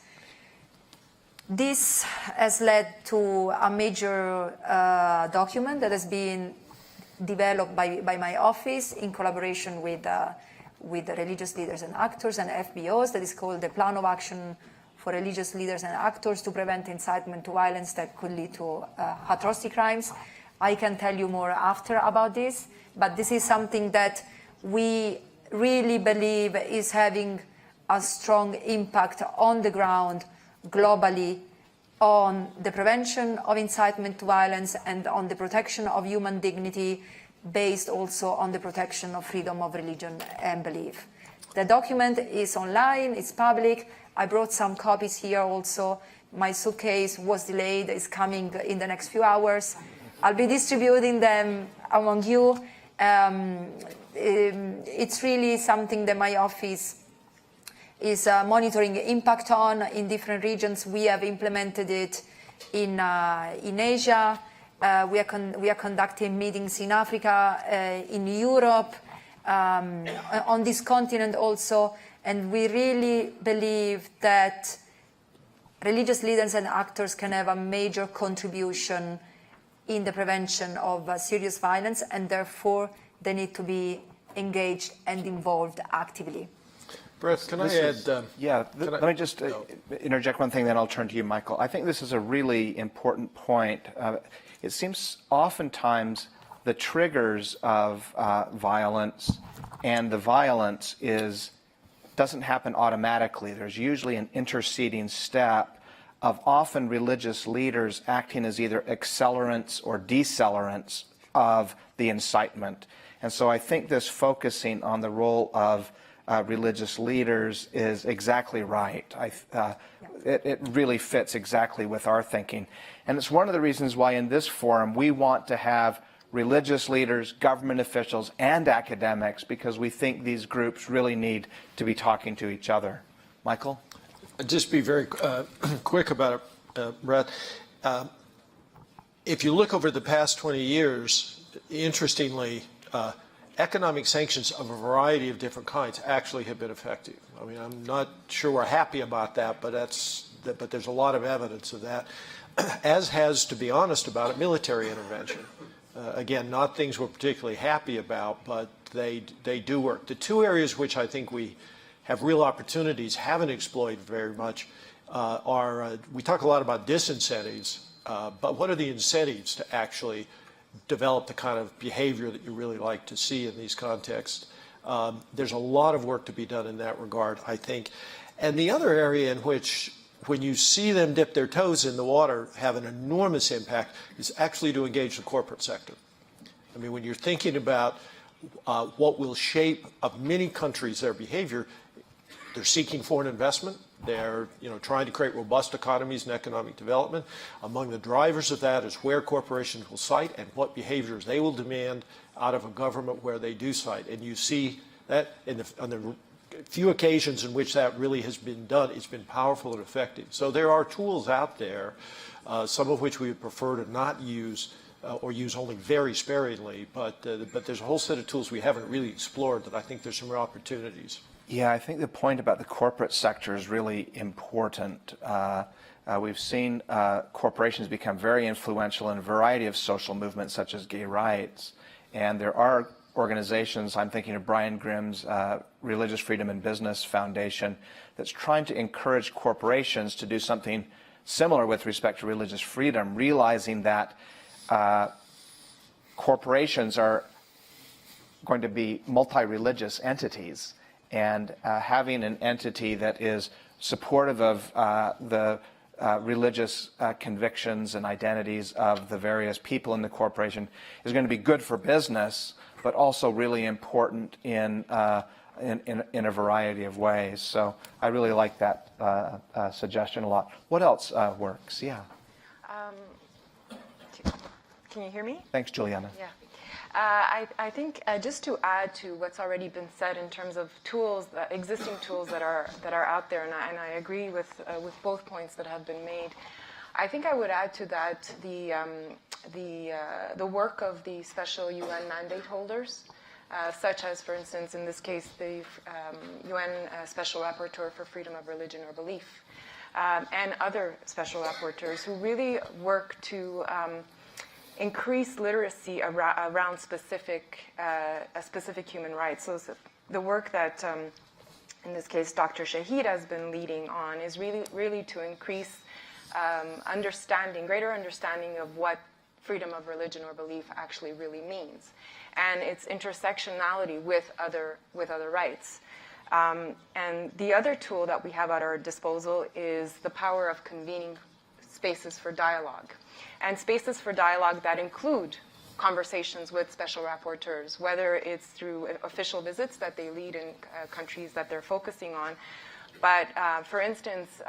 This has led to a major document that has been developed by my office in collaboration with the religious leaders and actors and FBOs, that is called the Plan of Action for Religious Leaders and Actors to Prevent Incitement to Violence that could lead to atrocity crimes. I can tell you more after about this, but this is something that we really believe is having a strong impact on the ground globally on the prevention of incitement to violence and on the protection of human dignity, based also on the protection of freedom of religion and belief. The document is online, it's public. I brought some copies here also. My suitcase was delayed, it's coming in the next few hours. I'll be distributing them among you. It's really something that my office is monitoring impact on in different regions. We have implemented it in Asia. We are conducting meetings in Africa, in Europe, on this continent also. And we really believe that religious leaders and actors can have a major contribution in the prevention of serious violence, and therefore they need to be engaged and involved actively. Brett, can I add? Let me just interject one thing, then I'll turn to you, Michael. I think this is a really important point. It seems oftentimes the triggers of violence and the violence doesn't happen automatically. There's usually an interceding step of often religious leaders acting as either accelerants or decelerants of the incitement. And so I think this focusing on the role of religious leaders is exactly right. It really fits exactly with our thinking. And it's one of the reasons why in this forum we want to have religious leaders, government officials, and academics, because we think these groups really need to be talking to each other. Michael? Just be very quick about it, Brett. If you look over the past 20 years, interestingly, economic sanctions of a variety of different kinds actually have been effective. I mean, I'm not sure we're happy about that, but there's a lot of evidence of that, as has, to be honest about it, military intervention. Again, not things we're particularly happy about, but they do work. The two areas which I think we have real opportunities, haven't exploited very much, are, we talk a lot about disincentives, but what are the incentives to actually develop the kind of behavior that you really like to see in these contexts? There's a lot of work to be done in that regard, I think. And the other area in which, when you see them dip their toes in the water, have an enormous impact, is actually to engage the corporate sector. I mean, when you're thinking about what will shape of many countries their behavior, they're seeking foreign investment. They're trying to create robust economies and economic development. Among the drivers of that is where corporations will site and what behaviors they will demand out of a government where they do site. And you see that on the few occasions in which that really has been done, it's been powerful and effective. So there are tools out there, some of which we would prefer to not use or use only very sparingly, but there's a whole set of tools we haven't really explored that I think there's some real opportunities. Yeah, I think the point about the corporate sector is really important. We've seen corporations become very influential in a variety of social movements such as gay rights. And there are organizations, I'm thinking of Brian Grimm's Religious Freedom and Business Foundation, that's trying to encourage corporations to do something similar with respect to religious freedom, realizing that corporations are going to be multi-religious entities. And having an entity that is supportive of the religious convictions and identities of the various people in the corporation is going to be good for business, but also really important in a variety of ways. So I really like that suggestion a lot. What else works? Yeah. Can you hear me? Thanks, Giuliana. Yeah. I think just to add to what's already been said in terms of tools, existing tools that are out there, and I agree with both points that have been made. I think I would add to that the work of the special UN mandate holders, such as, for instance, in this case, the UN Special Rapporteur for Freedom of Religion or Belief, and other special rapporteurs who really work to increase literacy around specific human rights. So the work that, in this case, Dr. Shahid has been leading on is really to increase greater understanding of what freedom of religion or belief actually really means, and its intersectionality with other rights. And the other tool that we have at our disposal is the power of convening spaces for dialogue, and spaces for dialogue that include conversations with special rapporteurs, whether it's through official visits that they lead in countries that they're focusing on. But for instance,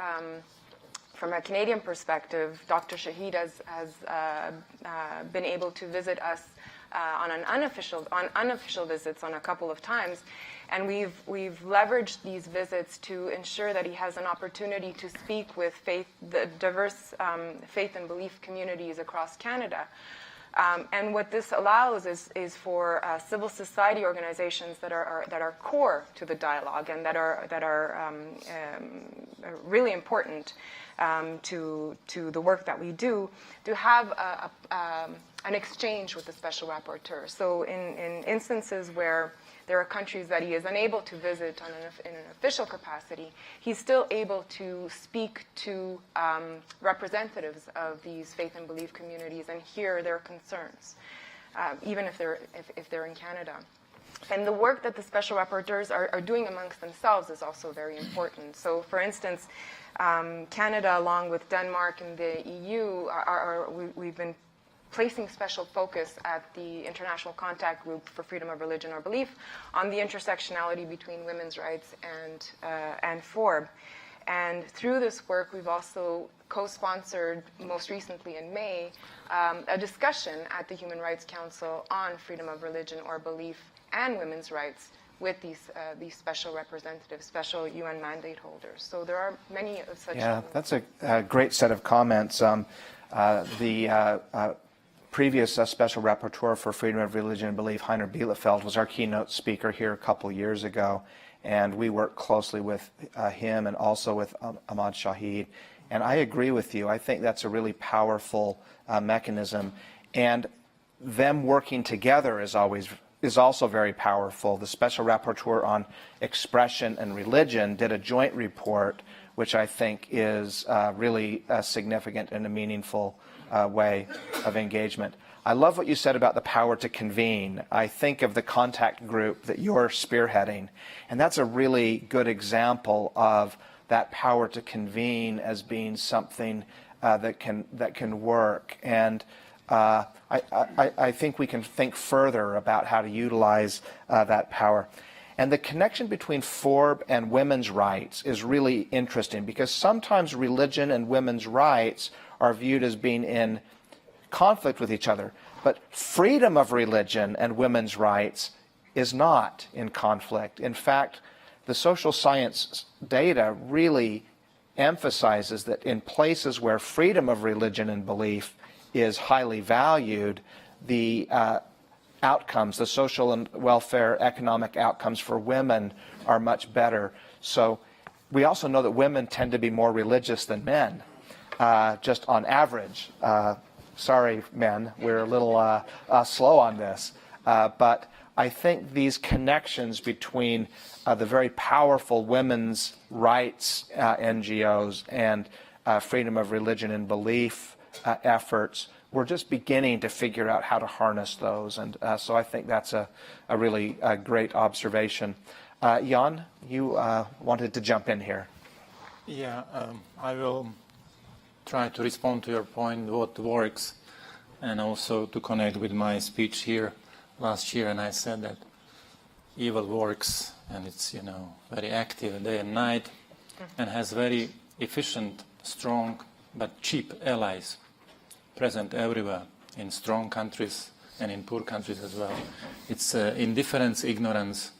from a Canadian perspective, Dr. Shahid has been able to visit us on unofficial visits on a couple of times, and we've leveraged these visits to ensure that he has an opportunity to speak with the diverse faith and belief communities across Canada. And what this allows is for civil society organizations that are core to the dialogue and that are really important to the work that we do, to have an exchange with the special rapporteur. So in instances where there are countries that he is unable to visit in an official capacity, he's still able to speak to representatives of these faith and belief communities and hear their concerns, even if they're in Canada. And the work that the special rapporteurs are doing amongst themselves is also very important. So, for instance, Canada, along with Denmark and the EU, we've been placing special focus at the International Contact Group for Freedom of Religion or Belief on the intersectionality between women's rights and FORB. And through this work, we've also co-sponsored, most recently in May, a discussion at the Human Rights Council on freedom of religion or belief and women's rights with these special representatives, special UN mandate holders. So there are many of such. Yeah, that's a great set of comments. The previous special rapporteur for freedom of religion and belief, Heiner Bielefeld, was our keynote speaker here a couple years ago, and we worked closely with him and also with Ahmad Shahid. And I agree with you. I think that's a really powerful mechanism, and them working together is also very powerful. The special rapporteur on expression and religion did a joint report, which I think is really significant and a meaningful way of engagement. I love what you said about the power to convene. I think of the contact group that you're spearheading, and that's a really good example of that power to convene as being something that can work. And I think we can think further about how to utilize that power. And the connection between FORB and women's rights is really interesting, because sometimes religion and women's rights are viewed as being in conflict with each other. But freedom of religion and women's rights is not in conflict. In fact, the social science data really emphasizes that in places where freedom of religion and belief is highly valued, the outcomes, the social and welfare economic outcomes for women are much better. So we also know that women tend to be more religious than men, just on average. Sorry, men, we're a little slow on this. But I think these connections between the very powerful women's rights NGOs and freedom of religion and belief efforts, we're just beginning to figure out how to harness those. And so I think that's a really great observation. Ján, you wanted to jump in here. Yeah, I will try to respond to your point, what works, and also to connect with my speech here last year. And I said that evil works, and it's, very active day and night, and has very efficient, strong, but cheap allies present everywhere, in strong countries and in poor countries as well. It's indifference, ignorance,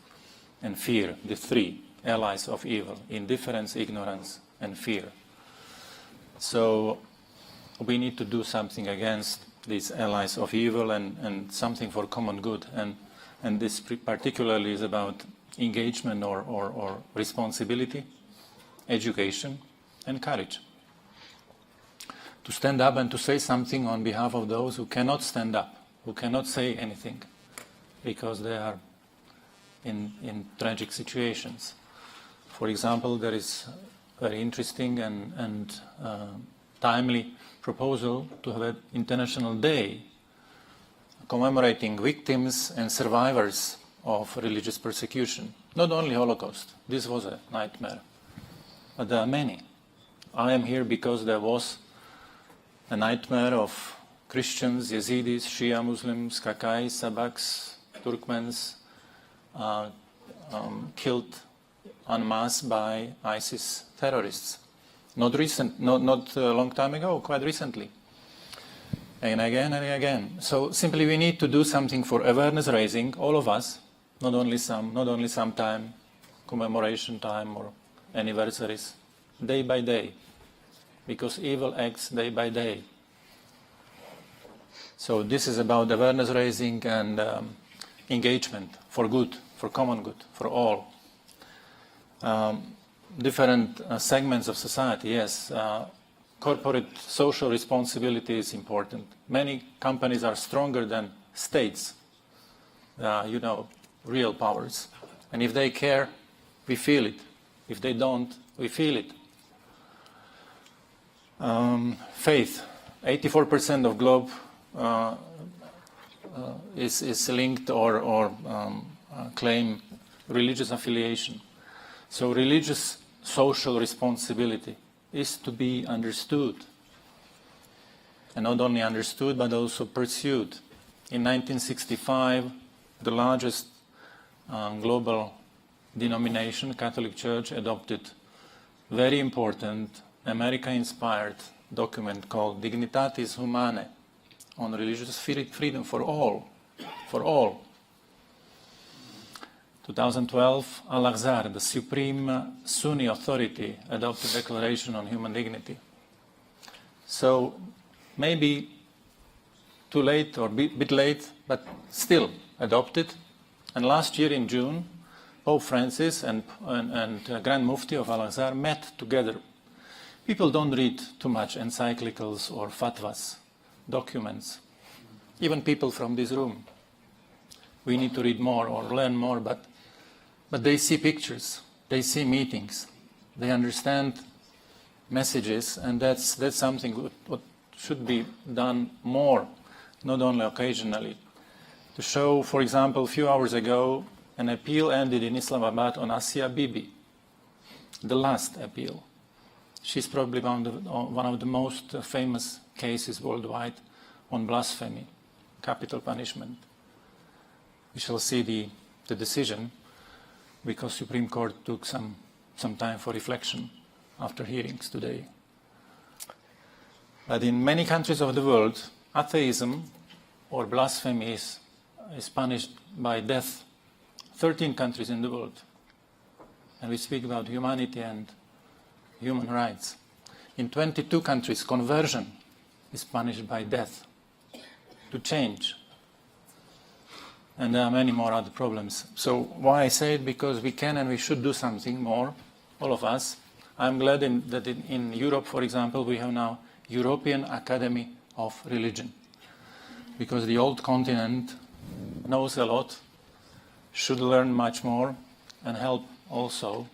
and fear, the three allies of evil: indifference, ignorance, and fear. So we need to do something against these allies of evil and something for common good. And this particularly is about engagement or responsibility, education, and courage. To stand up and to say something on behalf of those who cannot stand up, who cannot say anything, because they are in tragic situations. For example, there is a very interesting and timely proposal to have an International Day commemorating victims and survivors of religious persecution. Not only Holocaust, this was a nightmare, but there are many. I am here because there was a nightmare of Christians, Yazidis, Shia Muslims, Kakais, Sabaks, Turkmens, killed en masse by ISIS terrorists. Not a long time ago, quite recently. And again and again. So simply we need to do something for awareness raising, all of us, not only some time, commemoration time or anniversaries, day by day, because evil acts day by day. So this is about awareness raising and engagement for good, for common good, for all. Different segments of society, yes. Corporate social responsibility is important. Many companies are stronger than states, real powers. And if they care, we feel it. If they don't, we feel it. Faith. 84% of globe is linked or claim religious affiliation. So religious social responsibility is to be understood. And not only understood, but also pursued. In 1965, the largest global denomination, Catholic Church, adopted very important America-inspired document called Dignitatis Humanae on religious freedom for all. For all. 2012, Al-Azhar, the supreme Sunni authority, adopted a declaration on human dignity. So maybe too late or a bit late, but still adopted. And last year in June, Pope Francis and Grand Mufti of Al-Azhar met together. People don't read too much encyclicals or fatwas, documents, even people from this room. We need to read more or learn more, but they see pictures, they see meetings, they understand messages, and that's something what should be done more, not only occasionally. To show, for example, a few hours ago, an appeal ended in Islamabad on Asia Bibi, the last appeal. She's probably one of the most famous cases worldwide on blasphemy, capital punishment. We shall see the decision, because Supreme Court took some time for reflection after hearings today. But in many countries of the world, atheism or blasphemy is punished by death. 13 countries in the world. And we speak about humanity and human rights. In 22 countries, conversion is punished by death. To change. And there are many more other problems. So why I say it? Because we can and we should do something more, all of us. I'm glad that in Europe, for example, we have now European Academy of Religion. Because the old continent knows a lot, should learn much more, and help also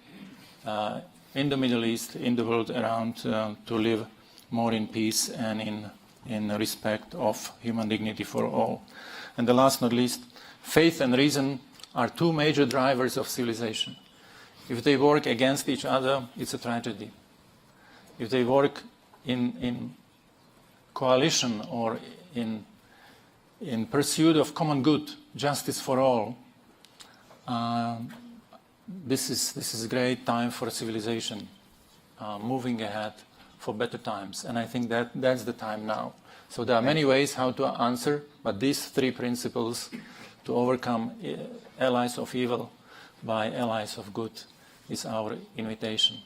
in the Middle East, in the world around, to live more in peace and in respect of human dignity for all. And the last not least, faith and reason are two major drivers of civilization. If they work against each other, it's a tragedy. If they work in coalition or in pursuit of common good, justice for all, this is a great time for civilization, moving ahead for better times. And I think that's the time now. So there are many ways how to answer, but these three principles to overcome allies of evil by allies of good is our invitation.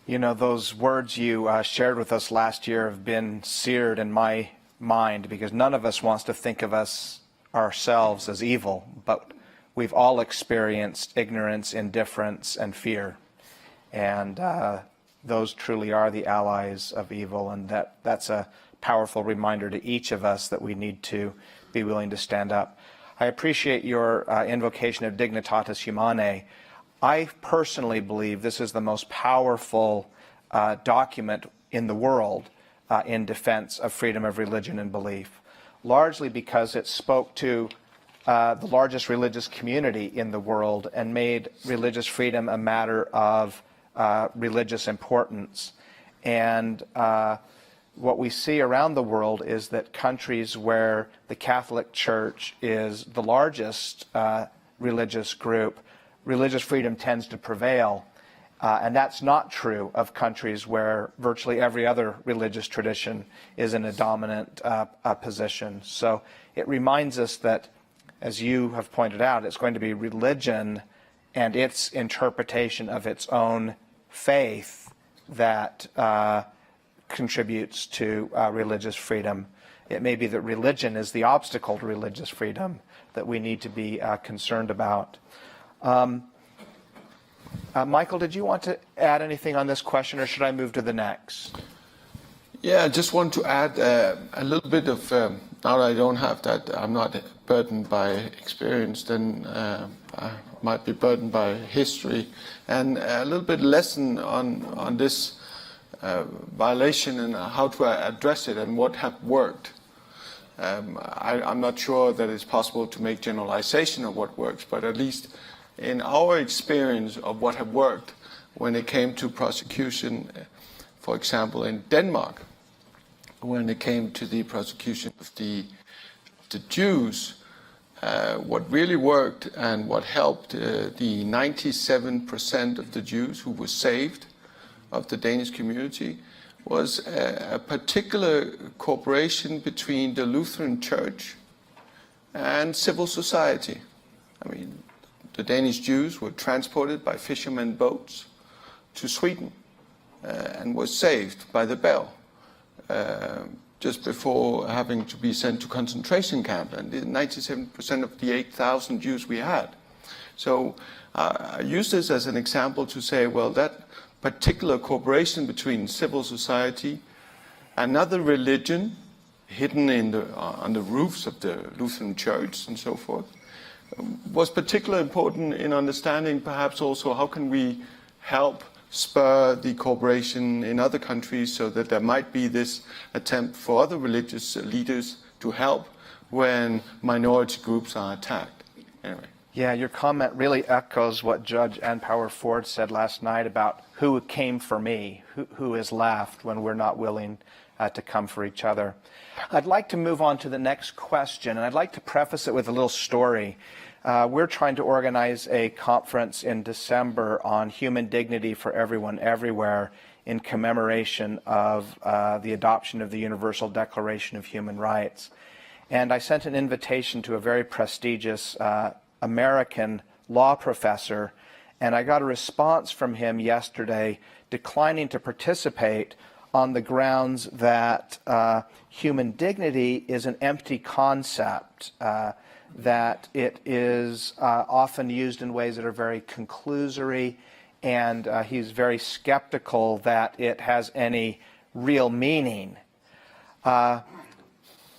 You know, those words you shared with us last year have been seared in my mind, because none of us wants to think of ourselves as evil, but we've all experienced ignorance, indifference, and fear. And those truly are the allies of evil, and that's a powerful reminder to each of us that we need to be willing to stand up. I appreciate your invocation of Dignitatis Humanae. I personally believe this is the most powerful document in the world in defense of freedom of religion and belief, largely because it spoke to the largest religious community in the world and made religious freedom a matter of religious importance. And what we see around the world is that countries where the Catholic Church is the largest religious group, religious freedom tends to prevail. And that's not true of countries where virtually every other religious tradition is in a dominant position. So it reminds us that, as you have pointed out, it's going to be religion and its interpretation of its own faith that contributes to religious freedom. It may be that religion is the obstacle to religious freedom that we need to be concerned about. Michael, did you want to add anything on this question, or should I move to the next? Yeah, I just want to add a little bit of, now that I don't have that, I'm not burdened by experience, then I might be burdened by history, and a little bit lesson on this violation and how to address it and what have worked. I'm not sure that it's possible to make generalization of what works, but at least in our experience of what have worked when it came to prosecution, for example, in Denmark, when it came to the prosecution of the Jews, what really worked and what helped the 97% of the Jews who were saved of the Danish community was a particular cooperation between the Lutheran Church and civil society. I mean, the Danish Jews were transported by fishermen boats to Sweden and were saved by the bell just before having to be sent to concentration camp, and 97% of the 8,000 Jews we had. So I use this as an example to say, well, that particular cooperation between civil society, another religion hidden on the roofs of the Lutheran Church and so forth, was particularly important in understanding perhaps also how can we help spur the cooperation in other countries so that there might be this attempt for other religious leaders to help when minority groups are attacked. Anyway. Yeah, your comment really echoes what Judge Ann Power Ford said last night about who came for me, who is left when we're not willing to come for each other. I'd like to move on to the next question, and I'd like to preface it with a little story. We're trying to organize a conference in December on human dignity for everyone, everywhere, in commemoration of the adoption of the Universal Declaration of Human Rights. And I sent an invitation to a very prestigious American law professor, and I got a response from him yesterday declining to participate on the grounds that human dignity is an empty concept, that it is often used in ways that are very conclusory, and he's very skeptical that it has any real meaning.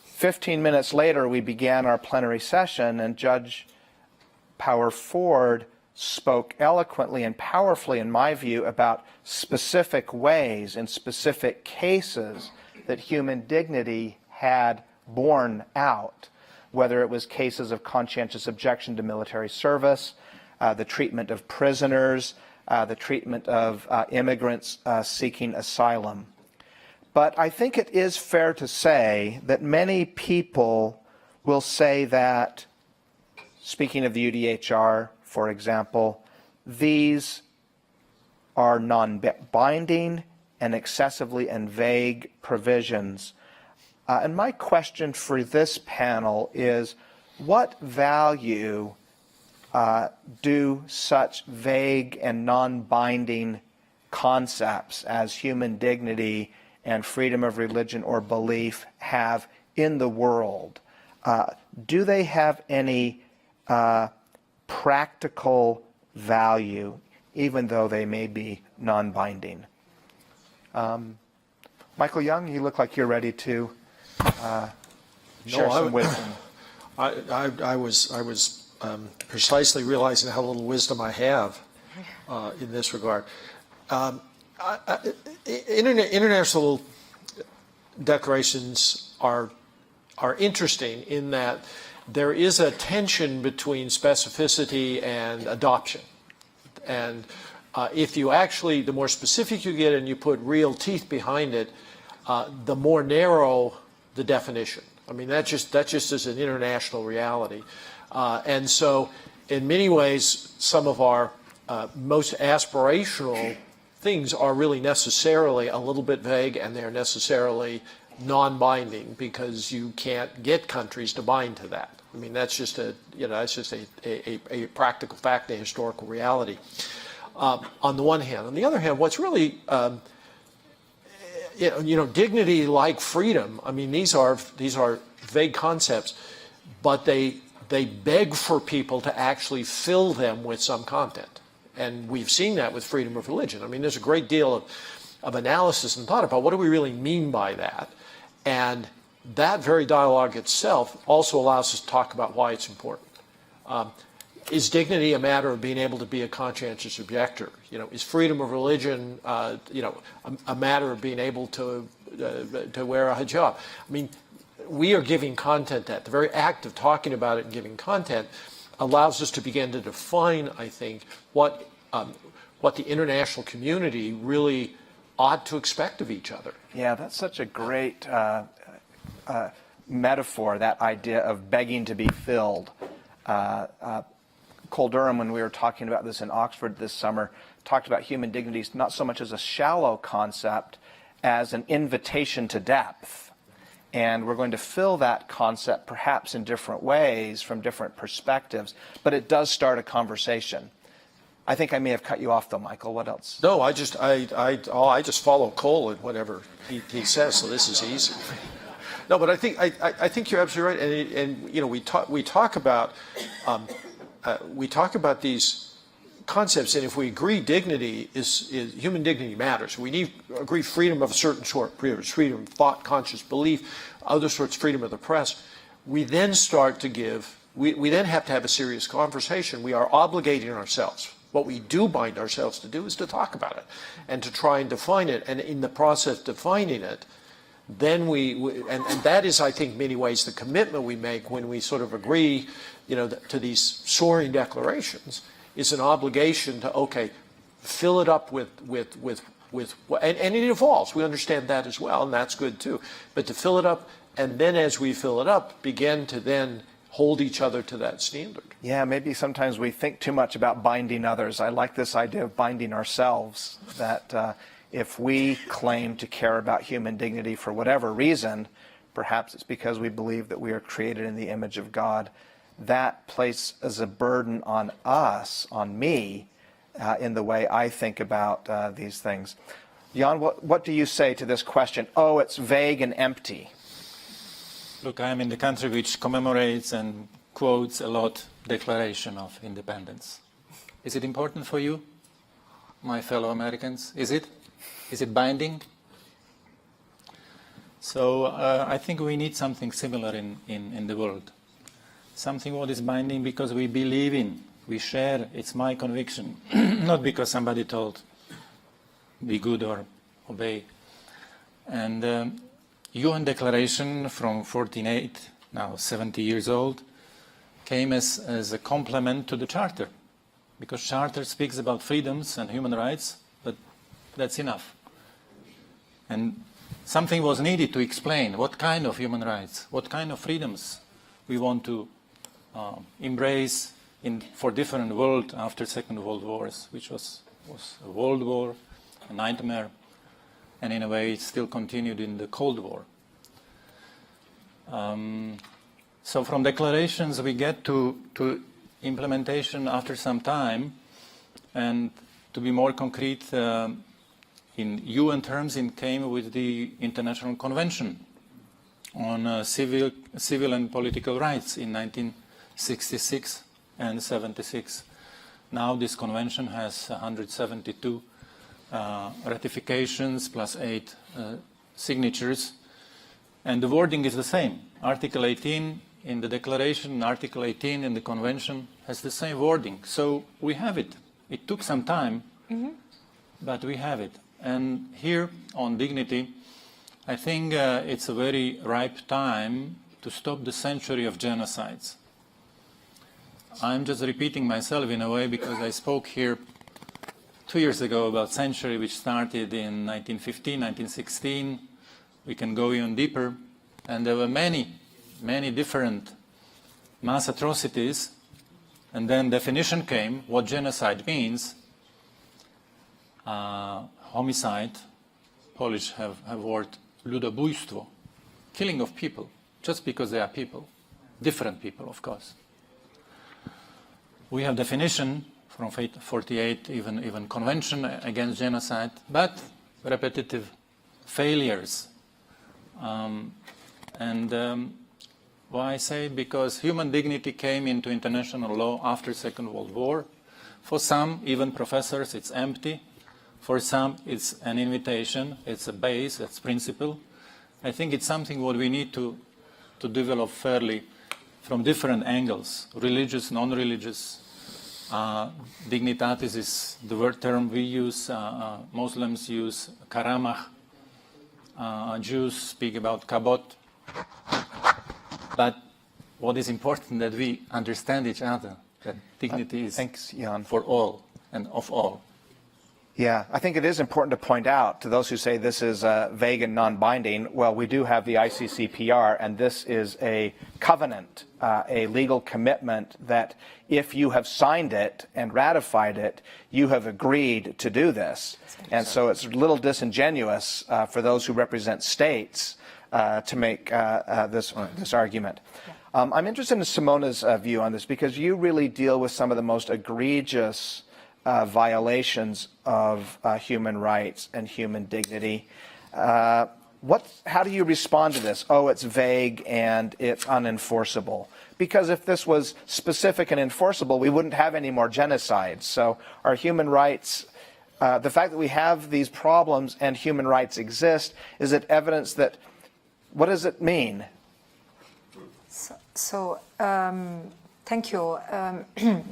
15 minutes later, we began our plenary session, and Judge Power Ford spoke eloquently and powerfully, in my view, about specific ways and specific cases that human dignity had borne out, whether it was cases of conscientious objection to military service, the treatment of prisoners, the treatment of immigrants seeking asylum. But I think it is fair to say that many people will say that, speaking of the UDHR, for example, these are non-binding and excessively and vague provisions. And my question for this panel is, what value do such vague and non-binding concepts as human dignity and freedom of religion or belief have in the world? Do they have any practical value, even though they may be non-binding? Michael Young, you look like you're ready to share some wisdom. I was precisely realizing how little wisdom I have in this regard. International declarations are interesting in that there is a tension between specificity and adoption. And if you actually, the more specific you get and you put real teeth behind it, the more narrow the definition. I mean, that just is an international reality. And so in many ways, some of our most aspirational things are really necessarily a little bit vague, and they're necessarily non-binding because you can't get countries to bind to that. I mean, that's just a practical fact, a historical reality. On the one hand, on the other hand, what's really dignity like freedom. I mean, these are vague concepts, but they beg for people to actually fill them with some content. And we've seen that with freedom of religion. I mean, there's a great deal of analysis and thought about what do we really mean by that. And that very dialogue itself also allows us to talk about why it's important. Is dignity a matter of being able to be a conscientious objector? Is freedom of religion, a matter of being able to wear a hijab? I mean, we are giving content that. The very act of talking about it and giving content allows us to begin to define, I think, what the international community really ought to expect of each other. Yeah, that's such a great metaphor, that idea of begging to be filled. Cole Durham, when we were talking about this in Oxford this summer, talked about human dignity not so much as a shallow concept as an invitation to depth. And we're going to fill that concept perhaps in different ways from different perspectives, but it does start a conversation. I think I may have cut you off though, Michael. What else? No, I just follow Cole in whatever he says, so this is easy. No, but I think you're absolutely right, and we talk about these concepts, and if we agree dignity is human dignity matters, we agree freedom of a certain sort, freedom of thought, conscious belief, other sorts, freedom of the press, we then start to give, we then have to have a serious conversation. We are obligating ourselves. What we do bind ourselves to do is to talk about it and to try and define it, and in the process of defining it, then and that is, I think, in many ways the commitment we make when we sort of agree, to these soaring declarations, is an obligation to, fill it up with and it evolves. We understand that as well, and that's good too. But to fill it up, and then as we fill it up, begin to then hold each other to that standard. Yeah, maybe sometimes we think too much about binding others. I like this idea of binding ourselves, that if we claim to care about human dignity for whatever reason, perhaps it's because we believe that we are created in the image of God, that places a burden on us, on me, in the way I think about these things. Ján, what do you say to this question? Oh, it's vague and empty. Look, I am in the country which commemorates and quotes a lot Declaration of Independence. Is it important for you, my fellow Americans? Is it? Is it binding? So I think we need something similar in the world. Something what is binding because we believe in, we share, it's my conviction, not because somebody told, be good or obey. And UN Declaration from 1408, now 70 years old, came as a complement to the Charter, because Charter speaks about freedoms and human rights, but that's enough. And something was needed to explain what kind of human rights, what kind of freedoms we want to embrace for different world after Second World Wars, which was a world war, a nightmare, and in a way it still continued in the Cold War. So from declarations we get to implementation after some time, and to be more concrete, in UN terms it came with the International Convention on civil and political rights in 1966 and 76. Now this convention has 172 ratifications plus 8 signatures, and the wording is the same. Article 18 in the declaration, Article 18 in the convention has the same wording. So we have it. It took some time, but we have it. And here on dignity, I think it's a very ripe time to stop the Century of Genocides. I'm just repeating myself in a way because I spoke here 2 years ago about Century, which started in 1915, 1916. We can go even deeper. And there were many, many different mass atrocities. And then definition came, what genocide means. Homicide, Polish have word ludobójstwo, killing of people, just because they are people, different people, of course. We have definition from 48, even convention against genocide, but repetitive failures. Why I say? Because human dignity came into international law after Second World War. For some, even professors, it's empty. For some, it's an invitation, it's a base, it's principle. I think it's something what we need to develop fairly from different angles, religious, non-religious. Dignitatis is the word term we use. Muslims use karamah. Jews speak about kabot. But what is important that we understand each other, that dignity is Thanks, Ján. for all and of all. Yeah, I think it is important to point out to those who say this is vague and non-binding, well, we do have the ICCPR, and this is a covenant, a legal commitment that if you have signed it and ratified it, you have agreed to do this. And so it's a little disingenuous for those who represent states to make this argument. I'm interested in Simona's view on this, because you really deal with some of the most egregious violations of human rights and human dignity. How do you respond to this? Oh, it's vague and it's unenforceable. Because if this was specific and enforceable, we wouldn't have any more genocides. So our human rights, the fact that we have these problems and human rights exist, is it evidence that, what does it mean? Thank you.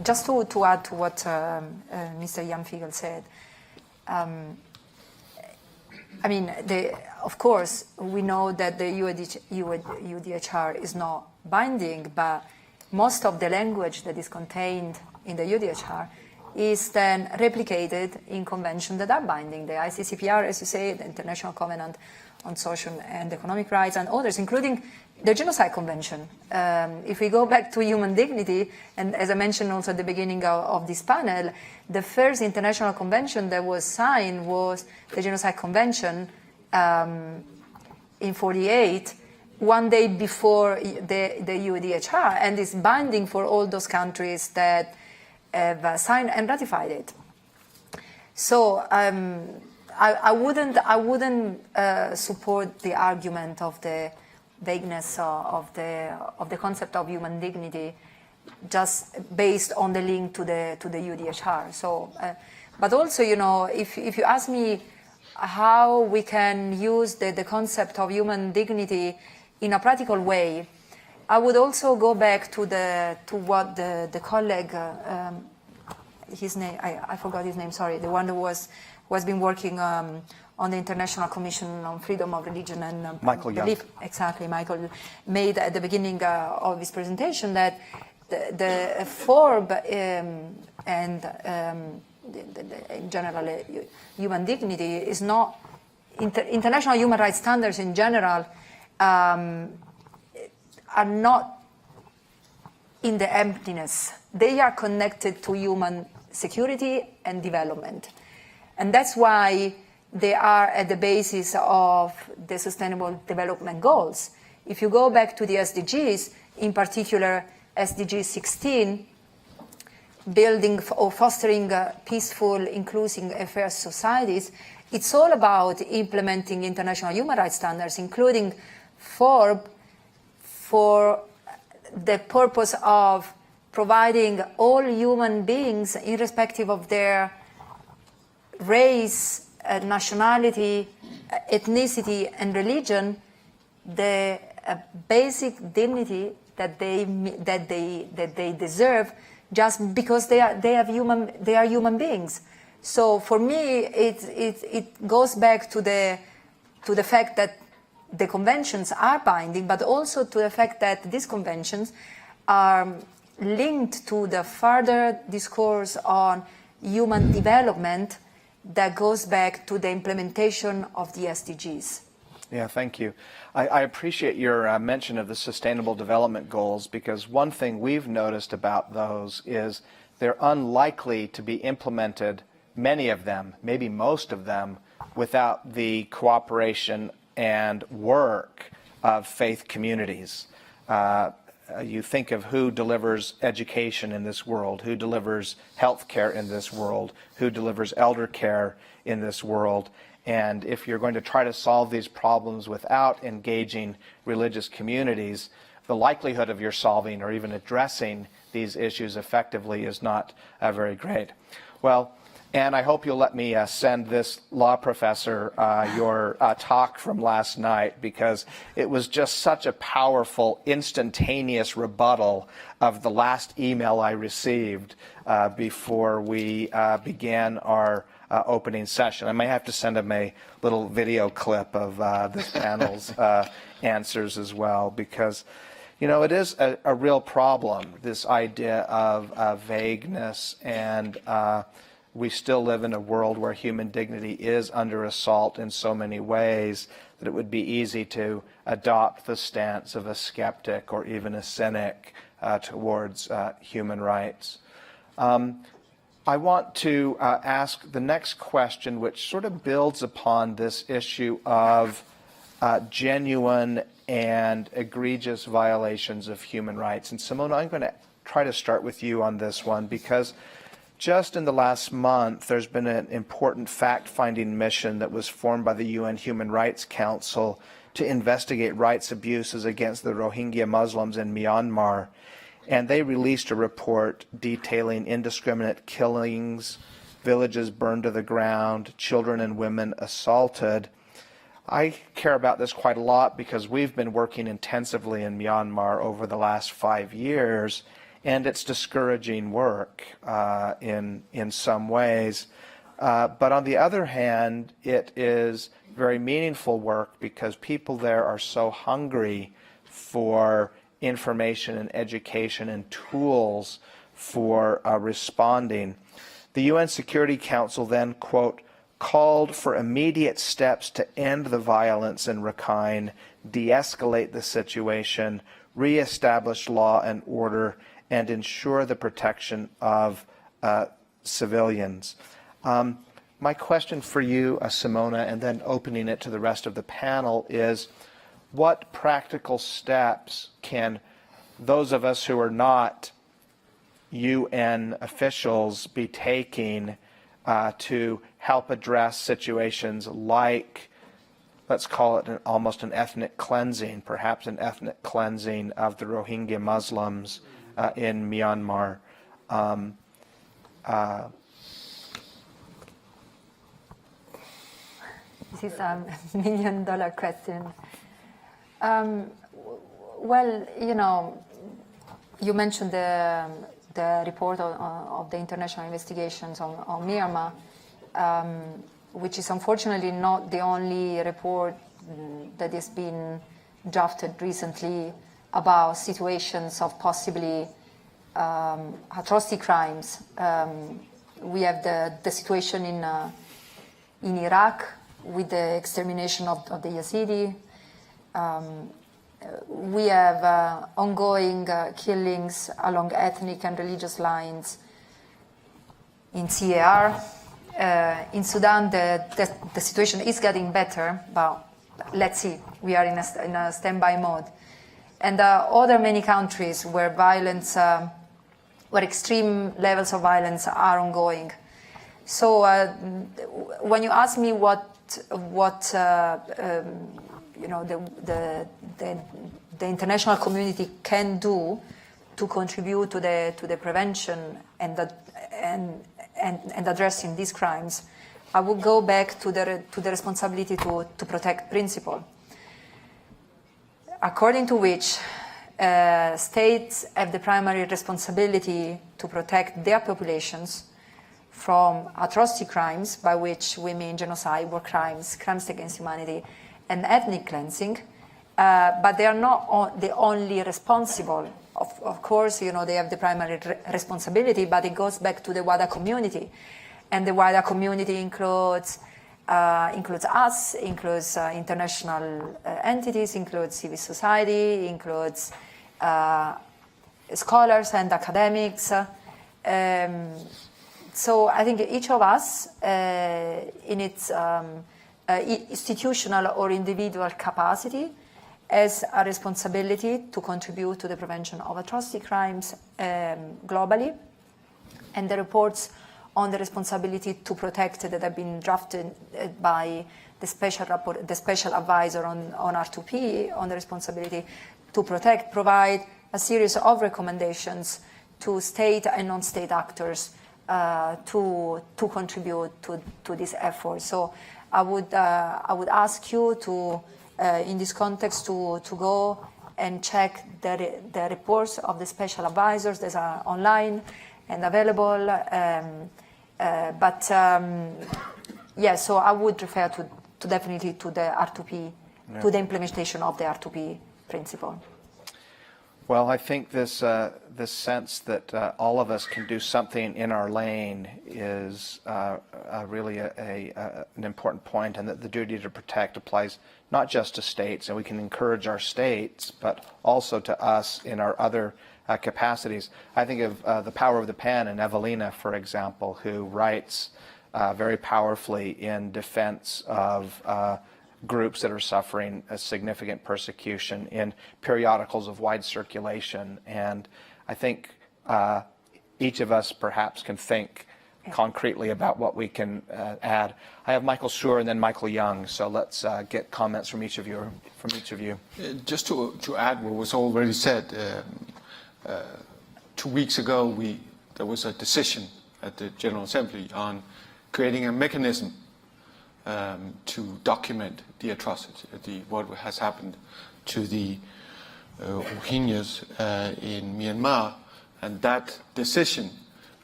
Just to add to what Mr. Ján Figeľ said, I mean, of course, we know that the UDHR is not binding, but most of the language that is contained in the UDHR is then replicated in conventions that are binding. The ICCPR, as you say, the International Covenant on Social and Economic Rights, and others, including the Genocide Convention. If we go back to human dignity, and as I mentioned also at the beginning of this panel, the first international convention that was signed was the Genocide Convention in 48, one day before the UDHR, and is binding for all those countries that have signed and ratified it. So I wouldn't support the argument of the vagueness of the concept of human dignity just based on the link to the UDHR. So, but also, you know, if you ask me how we can use the concept of human dignity in a practical way, I would also go back to what the colleague, his name, I forgot his name, sorry, the one who has been working on the International Commission on Freedom of Religion and Michael Belief. Young. Exactly, Michael made at the beginning of his presentation that the FORB and in general human dignity is not, international human rights standards in general are not in the emptiness. They are connected to human security and development. And that's why they are at the basis of the Sustainable Development Goals. If you go back to the SDGs, in particular SDG 16, building or fostering peaceful, inclusive and fair societies, it's all about implementing international human rights standards, including FORB, for the purpose of providing all human beings, irrespective of their race, nationality, ethnicity, and religion, the basic dignity that they deserve, just because they are human beings. So for me, it goes back to the fact that the conventions are binding, but also to the fact that these conventions are linked to the further discourse on human development that goes back to the implementation of the SDGs. Yeah, thank you. I appreciate your mention of the Sustainable Development Goals, because one thing we've noticed about those is they're unlikely to be implemented, many of them, maybe most of them, without the cooperation and work of faith communities. You think of who delivers education in this world, who delivers health care in this world, who delivers elder care in this world. And if you're going to try to solve these problems without engaging religious communities, the likelihood of your solving or even addressing these issues effectively is not very great. Well, and I hope you'll let me send this law professor your talk from last night, because it was just such a powerful, instantaneous rebuttal of the last email I received before we began our opening session. I may have to send him a little video clip of this panel's answers as well, because you know, it is a real problem, this idea of vagueness, and we still live in a world where human dignity is under assault in so many ways that it would be easy to adopt the stance of a skeptic or even a cynic towards human rights. I want to ask the next question, which sort of builds upon this issue of genuine and egregious violations of human rights. And Simona, I'm going to try to start with you on this one, because just in the last month, there's been an important fact-finding mission that was formed by the UN Human Rights Council to investigate rights abuses against the Rohingya Muslims in Myanmar. And they released a report detailing indiscriminate killings, villages burned to the ground, children and women assaulted. I care about this quite a lot because we've been working intensively in Myanmar over the last 5 years, and it's discouraging work in some ways. But on the other hand, it is very meaningful work because people there are so hungry for information and education and tools for responding. The UN Security Council then, quote, called for immediate steps to end the violence in Rakhine, de-escalate the situation, re-establish law and order, and ensure the protection of civilians. My question for you, Simona, and then opening it to the rest of the panel is, what practical steps can those of us who are not UN officials be taking to help address situations like, let's call it almost an ethnic cleansing, perhaps an ethnic cleansing of the Rohingya Muslims in Myanmar? This is a $1 million question. Well, you know, you mentioned the report of the international investigations on Myanmar, which is unfortunately not the only report that has been drafted recently about situations of possibly atrocity crimes. We have the situation in Iraq with the extermination of the Yazidi. We have ongoing killings along ethnic and religious lines in CAR. In Sudan, the situation is getting better, but let's see. We are in a standby mode. And other many countries where violence, where extreme levels of violence are ongoing. So when you ask me what you know, the international community can do to contribute to the prevention and addressing these crimes, I would go back to the responsibility to protect principle, according to which states have the primary responsibility to protect their populations from atrocity crimes, by which we mean genocide, war crimes, crimes against humanity, and ethnic cleansing, but they are not the only responsible. Of course, you know, they have the primary responsibility, but it goes back to the wider community. And the wider community includes us, includes international entities, includes civil society, includes scholars and academics. So I think each of us, in its institutional or individual capacity, has a responsibility to contribute to the prevention of atrocity crimes globally. And the reports on the responsibility to protect that have been drafted by the special advisor on R2P on the responsibility to protect provide a series of recommendations to state and non-state actors to contribute to this effort. So I would ask you to, in this context, to go and check the reports of the special advisors that are online and available. Yeah, so I would refer to definitely to the R2P, to the implementation of the R2P principle. Well, I think this sense that all of us can do something in our lane is really an important point, and that the duty to protect applies not just to states, and we can encourage our states, but also to us in our other capacities. I think of The Power of the Pen and Evelina, for example, who writes very powerfully in defense of groups that are suffering a significant persecution in periodicals of wide circulation. And I think each of us perhaps can think concretely about what we can add. I have Michael Suhr and then Michael Young, so let's get comments from each of you. Just to add what was already said, 2 weeks ago there was a decision at the General Assembly on creating a mechanism to document the atrocity, what has happened to the Rohingyas in Myanmar, and that decision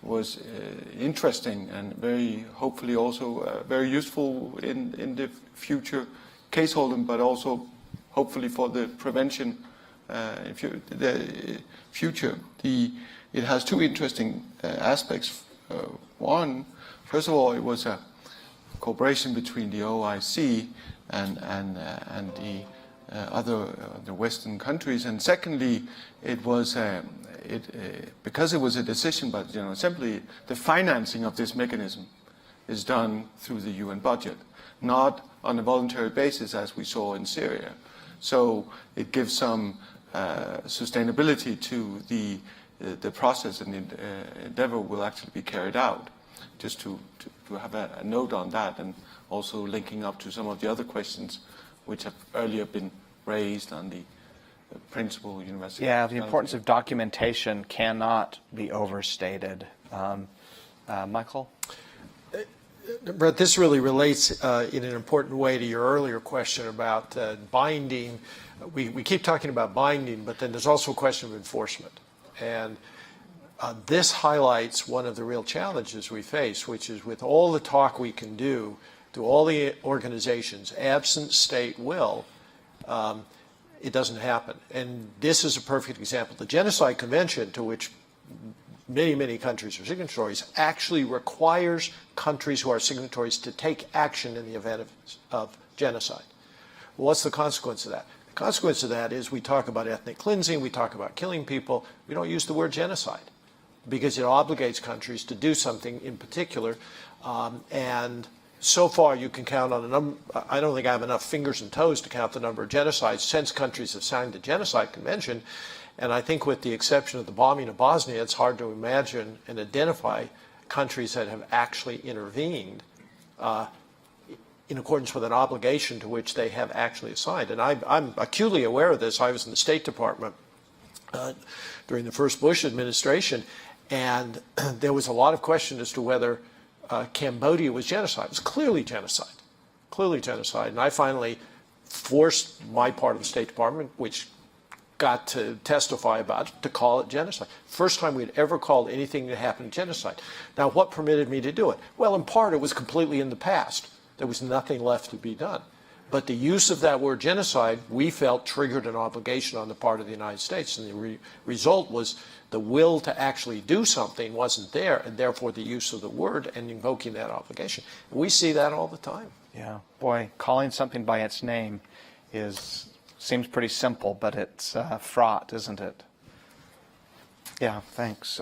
was interesting and very, hopefully also very useful in the future case holding, but also hopefully for the prevention in the future. It has two interesting aspects. One, first of all, it was a cooperation between the OIC and the the Western countries, and secondly, it was because it was a decision by the General Assembly, the financing of this mechanism is done through the UN budget, not on a voluntary basis as we saw in Syria. So it gives some sustainability to the process, and the endeavor will actually be carried out. Just to have a note on that, and also linking up to some of the other questions which have earlier been raised on the principal university. Yeah, the importance of documentation cannot be overstated. Michael? Brett, this really relates in an important way to your earlier question about binding. We keep talking about binding, but then there's also a question of enforcement. And this highlights one of the real challenges we face, which is with all the talk we can do to all the organizations, absent state will, it doesn't happen. And this is a perfect example. The Genocide Convention, to which many, many countries are signatories, actually requires countries who are signatories to take action in the event of genocide. Well, what's the consequence of that? The consequence of that is we talk about ethnic cleansing, we talk about killing people, we don't use the word genocide, because it obligates countries to do something in particular. And so far you can count on a number, I don't think I have enough fingers and toes to count the number of genocides since countries have signed the Genocide Convention. And I think with the exception of the bombing of Bosnia, it's hard to imagine and identify countries that have actually intervened in accordance with an obligation to which they have actually assigned. And I'm acutely aware of this. I was in the State Department during the first Bush administration, and there was a lot of question as to whether Cambodia was genocide. It was clearly genocide, And I finally forced my part of the State Department, which got to testify about it, to call it genocide. First time we'd ever called anything that happened genocide. Now, what permitted me to do it? Well, in part, it was completely in the past. There was nothing left to be done. But the use of that word genocide, we felt, triggered an obligation on the part of the United States. And the result was the will to actually do something wasn't there, and therefore the use of the word and invoking that obligation. We see that all the time. Yeah, boy, calling something by its name seems pretty simple, but it's fraught, isn't it? Yeah, thanks.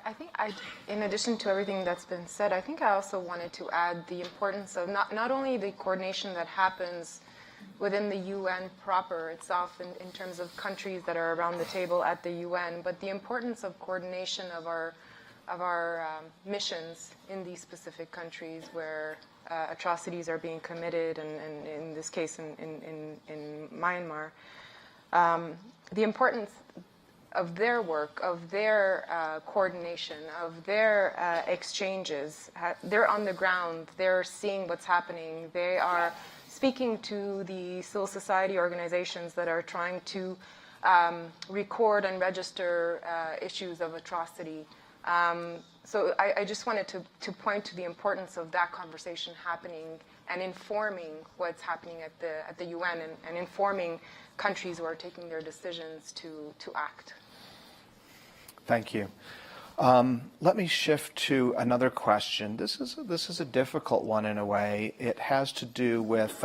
I think, in addition to everything that's been said, I think I also wanted to add the importance of not only the coordination that happens within the UN proper itself in terms of countries that are around the table at the UN, but the importance of coordination of our missions in these specific countries where atrocities are being committed, and in this case in Myanmar. The importance of their work, of their coordination, of their exchanges. They're on the ground, they're seeing what's happening, they are speaking to the civil society organizations that are trying to record and register issues of atrocity. So I just wanted to point to the importance of that conversation happening and informing what's happening at the UN and informing countries who are taking their decisions to act. Thank you. Let me shift to another question. This is a difficult one in a way. It has to do with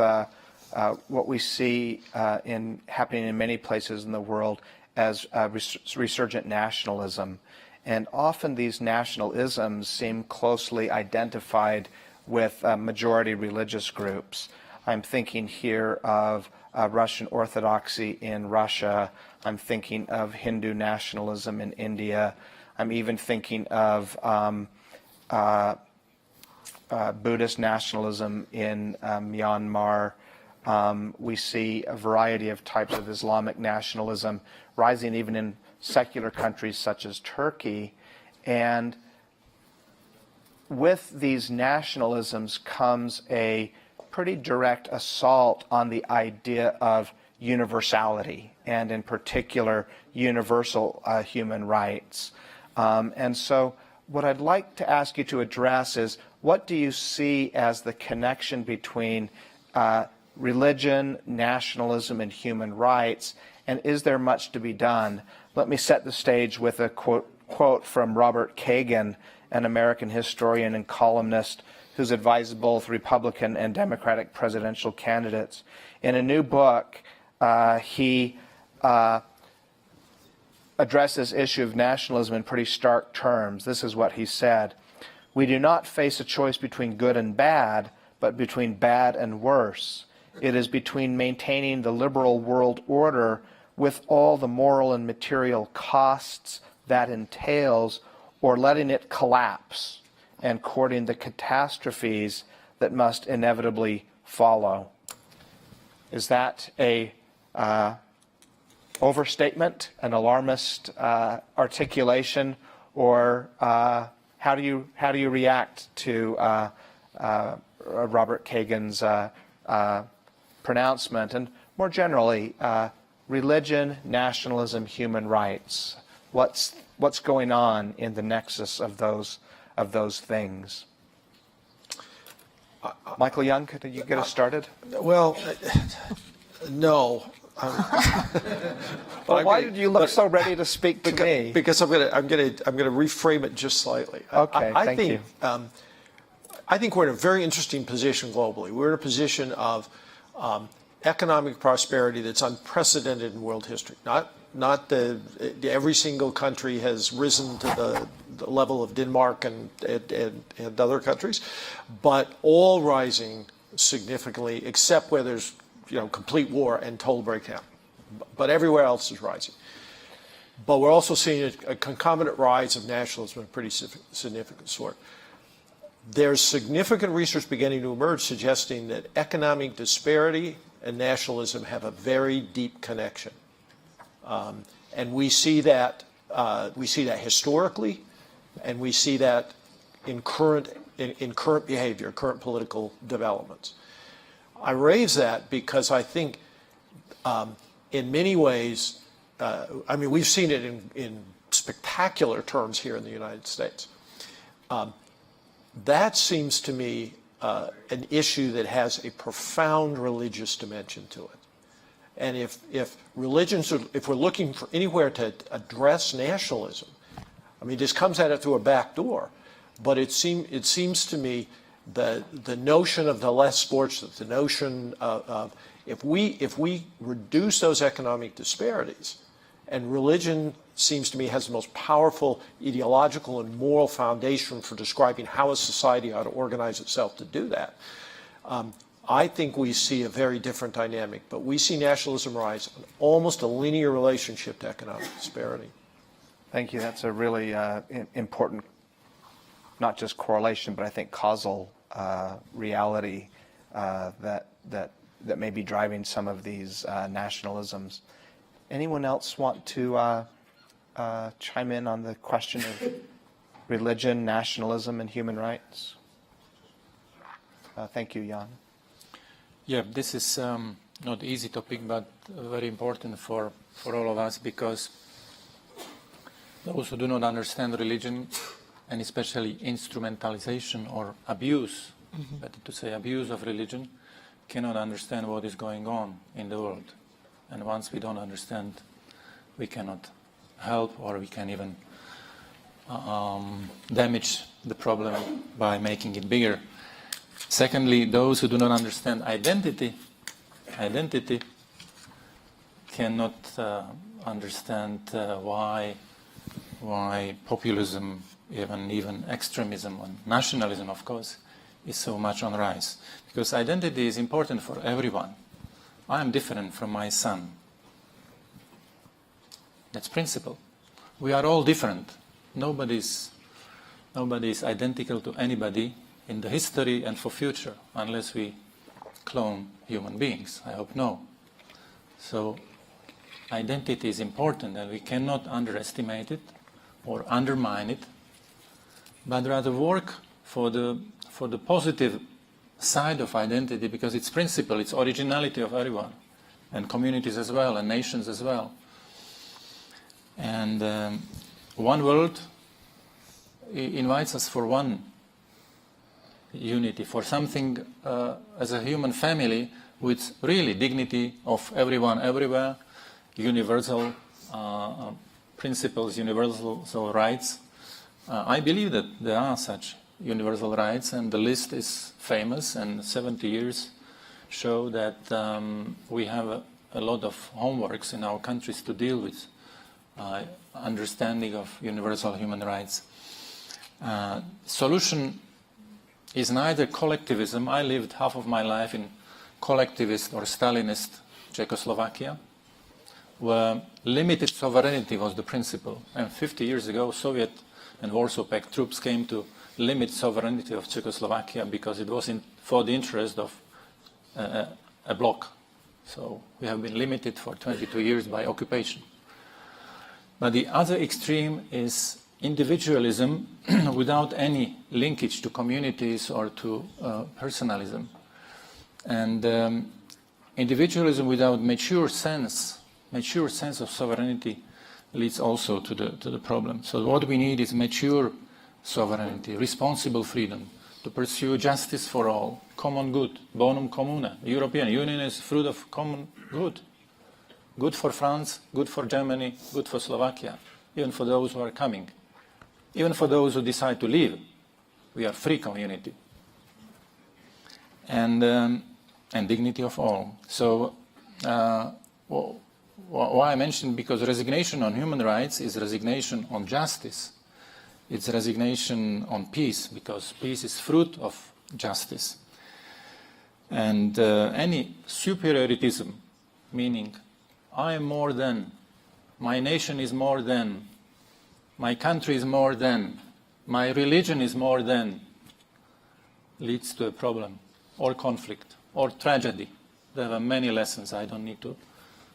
what we see happening in many places in the world as resurgent nationalism. And often these nationalisms seem closely identified with majority religious groups. I'm thinking here of Russian Orthodoxy in Russia. I'm thinking of Hindu nationalism in India. I'm even thinking of Buddhist nationalism in Myanmar. We see a variety of types of Islamic nationalism rising even in secular countries such as Turkey. And with these nationalisms comes a pretty direct assault on the idea of universality, and in particular, universal human rights. And so what I'd like to ask you to address is, what do you see as the connection between religion, nationalism, and human rights, and is there much to be done? Let me set the stage with a quote from Robert Kagan, an American historian and columnist who's advised both Republican and Democratic presidential candidates. In a new book, he addresses the issue of nationalism in pretty stark terms. This is what he said: "We do not face a choice between good and bad, but between bad and worse. It is between maintaining the liberal world order with all the moral and material costs that entails, or letting it collapse and courting the catastrophes that must inevitably follow." Is that a overstatement, an alarmist articulation, or how do you react to Robert Kagan's pronouncement, and more generally, religion, nationalism, human rights? What's going on in the nexus of those things? Michael Young, could you get us started? Well, no. Well, why did you look so ready to speak to me? Because I'm going to reframe it just slightly. Okay, thank you. I think we're in a very interesting position globally. We're in a position of economic prosperity that's unprecedented in world history. Not every single country has risen to the level of Denmark and other countries, but all rising significantly, except where there's complete war and total breakdown. But everywhere else is rising. But we're also seeing a concomitant rise of nationalism of a pretty significant sort. There's significant research beginning to emerge suggesting that economic disparity and nationalism have a very deep connection. And we see that historically, and we see that in current behavior, current political developments. I raise that because I think, in many ways, we've seen it in spectacular terms here in the United States. That seems to me an issue that has a profound religious dimension to it. And if religions, if we're looking for anywhere to address nationalism, I mean, this comes at it through a back door, but it seems to me the notion of the less fortunate, the notion of if we reduce those economic disparities, and religion seems to me has the most powerful ideological and moral foundation for describing how a society ought to organize itself to do that. I think we see a very different dynamic, but we see nationalism rise in almost a linear relationship to economic disparity. Thank you. That's a really important, not just correlation, but I think causal reality that may be driving some of these nationalisms. Anyone else want to chime in on the question of religion, nationalism, and human rights? Thank you, Ján. Yeah, this is not easy topic, but very important for all of us, because those who do not understand religion, and especially instrumentalization or abuse, better to say abuse of religion, cannot understand what is going on in the world. And once we don't understand, we cannot help, or we can even damage the problem by making it bigger. Secondly, those who do not understand identity cannot understand why populism, even extremism and nationalism, of course, is so much on rise. Because identity is important for everyone. I am different from my son. That's principle. We are all different. Nobody's identical to anybody in the history and for future, unless we clone human beings. I hope no. So identity is important, and we cannot underestimate it or undermine it, but rather work for the positive side of identity, because it's principle, it's originality of everyone, and communities as well, and nations as well. And one world invites us for one unity, for something as a human family with really dignity of everyone everywhere, universal principles, universal rights. I believe that there are such universal rights, and the list is famous, and 70 years show that we have a lot of homeworks in our countries to deal with understanding of universal human rights. Solution is neither collectivism. I lived half of my life in collectivist or Stalinist Czechoslovakia, where limited sovereignty was the principle. And 50 years ago, Soviet and Warsaw Pact troops came to limit sovereignty of Czechoslovakia because it was for the interest of a bloc. So we have been limited for 22 years by occupation. But the other extreme is individualism without any linkage to communities or to personalism. And individualism without mature sense of sovereignty leads also to the problem. So what we need is mature sovereignty, responsible freedom, to pursue justice for all, common good, bonum commune. The European Union is fruit of common good. Good for France, good for Germany, good for Slovakia, even for those who are coming. Even for those who decide to leave, we are free community. And dignity of all. So why I mentioned, because resignation on human rights is resignation on justice. It's resignation on peace, because peace is fruit of justice. And any superioritism, meaning I am more than, my nation is more than, my country is more than, my religion is more than, leads to a problem, or conflict, or tragedy. There are many lessons I don't need to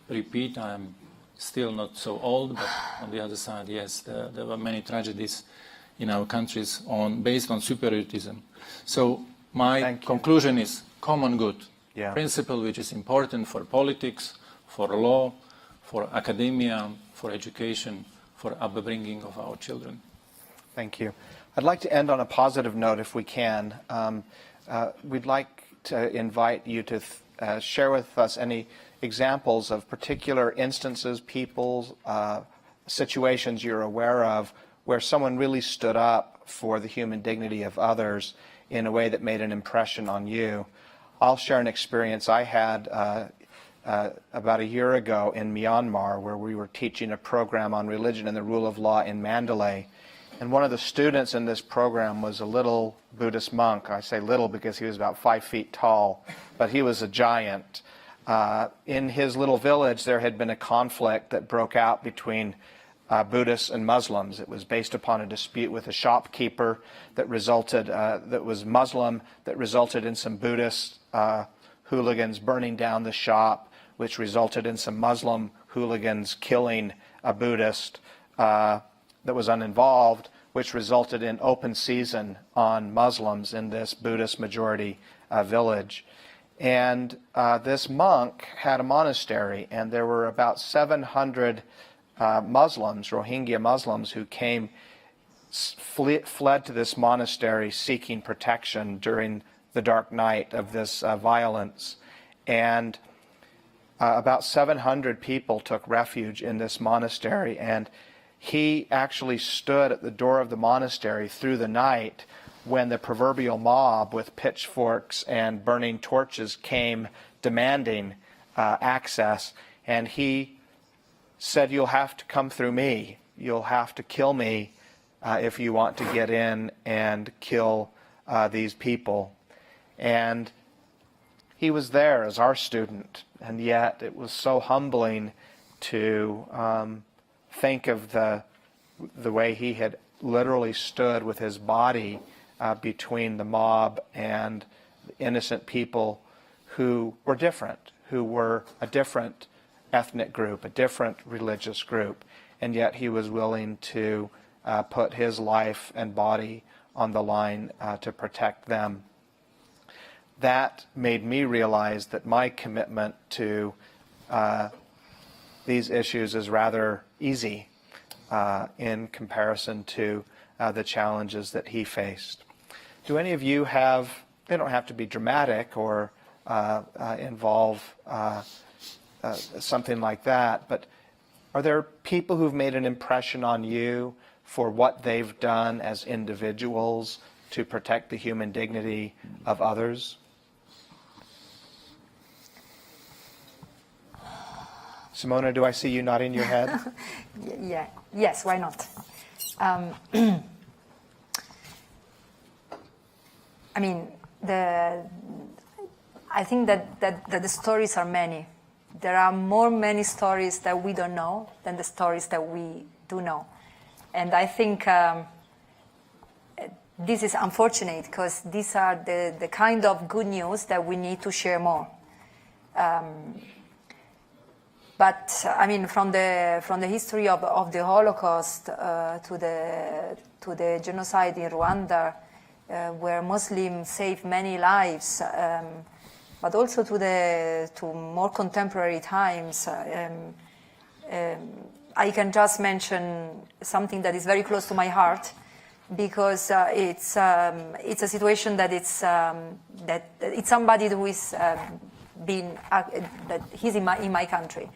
repeat. I'm still not so old, but on the other side, yes, there were many tragedies in our countries based on superioritism. So my conclusion is common good, principle which is important for politics, for law, for academia, for education, for upbringing of our children. Thank you. I'd like to end on a positive note if we can. we'd like to invite you to share with us any examples of particular instances, people's situations you're aware of where someone really stood up for the human dignity of others in a way that made an impression on you. I'll share an experience I had about a year ago in Myanmar, where we were teaching a program on religion and the rule of law in Mandalay. And one of the students in this program was a little Buddhist monk. I say little because he was about 5 feet tall, but he was a giant. In his little village, there had been a conflict that broke out between Buddhists and Muslims. It was based upon a dispute with a shopkeeper that was Muslim, that resulted in some Buddhist hooligans burning down the shop, which resulted in some Muslim hooligans killing a Buddhist that was uninvolved, which resulted in open season on Muslims in this Buddhist majority village. And this monk had a monastery, and there were about 700 Muslims, Rohingya Muslims, who fled to this monastery seeking protection during the dark night of this violence. And about 700 people took refuge in this monastery, and he actually stood at the door of the monastery through the night when the proverbial mob with pitchforks and burning torches came demanding access. And he said, "You'll have to come through me. You'll have to kill me if you want to get in and kill these people." And he was there as our student, and yet it was so humbling to think of the way he had literally stood with his body between the mob and innocent people who were different, who were a different ethnic group, a different religious group, and yet he was willing to put his life and body on the line to protect them. That made me realize that my commitment to these issues is rather easy in comparison to the challenges that he faced. Do any of you have, they don't have to be dramatic or involve something like that, but are there people who've made an impression on you for what they've done as individuals to protect the human dignity of others? Simona, do I see you nodding your head? Yeah. Yes, why not? I mean, I think that the stories are many. There are many stories that we don't know than the stories that we do know. And I think this is unfortunate because these are the kind of good news that we need to share more. But I mean, from the history of the Holocaust to the genocide in Rwanda, where Muslims saved many lives, but also to more contemporary times, I can just mention something that is very close to my heart, because it's a situation that it's somebody who is that he's in my country.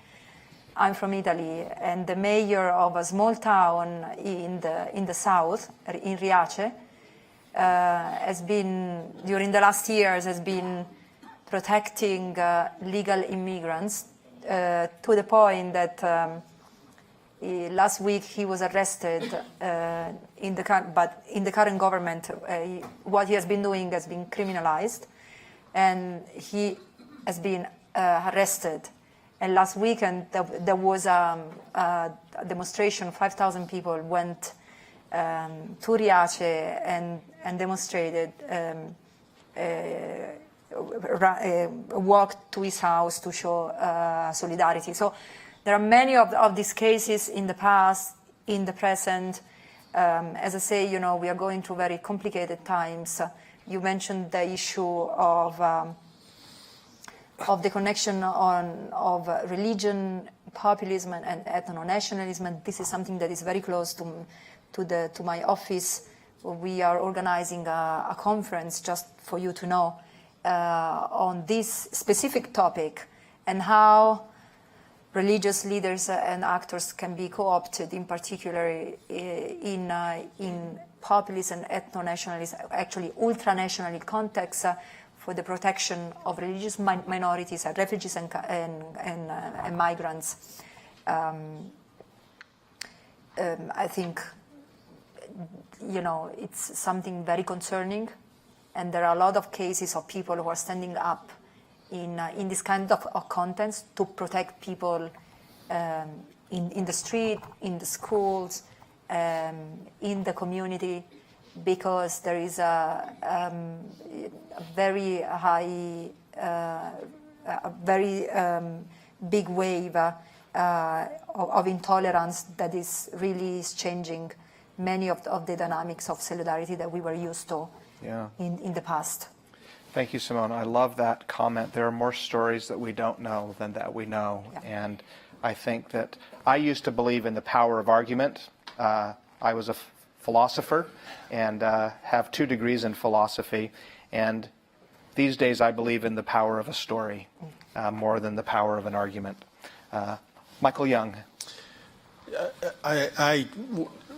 I'm from Italy, and the mayor of a small town in the south, in Riace, has been, during the last years, has been protecting legal immigrants to the point that last week he was arrested. But in the current government, what he has been doing has been criminalized, and he has been arrested. And last weekend there was a demonstration. 5,000 people went to Riace and demonstrated, walked to his house to show solidarity. So there are many of these cases in the past, in the present. As I say, you know, we are going through very complicated times. You mentioned the issue of the connection of religion, populism, and ethno-nationalism. And this is something that is very close to my office. we are organizing a conference, just for you to know, on this specific topic and how religious leaders and actors can be co-opted, in particular in populist and ethno-nationalist, actually ultra-nationalist contexts, for the protection of religious minorities, refugees and migrants. I think, it's something very concerning, and there are a lot of cases of people who are standing up in this kind of contents to protect people in the street, in the schools, in the community, because there is a very high, a very big wave of intolerance that is really changing many of the dynamics of solidarity that we were used to in the past. Thank you, Simona. I love that comment. There are more stories that we don't know than that we know. Yeah. And I think that I used to believe in the power of argument. I was a philosopher and have 2 degrees in philosophy. And these days I believe in the power of a story more than the power of an argument. Michael Young.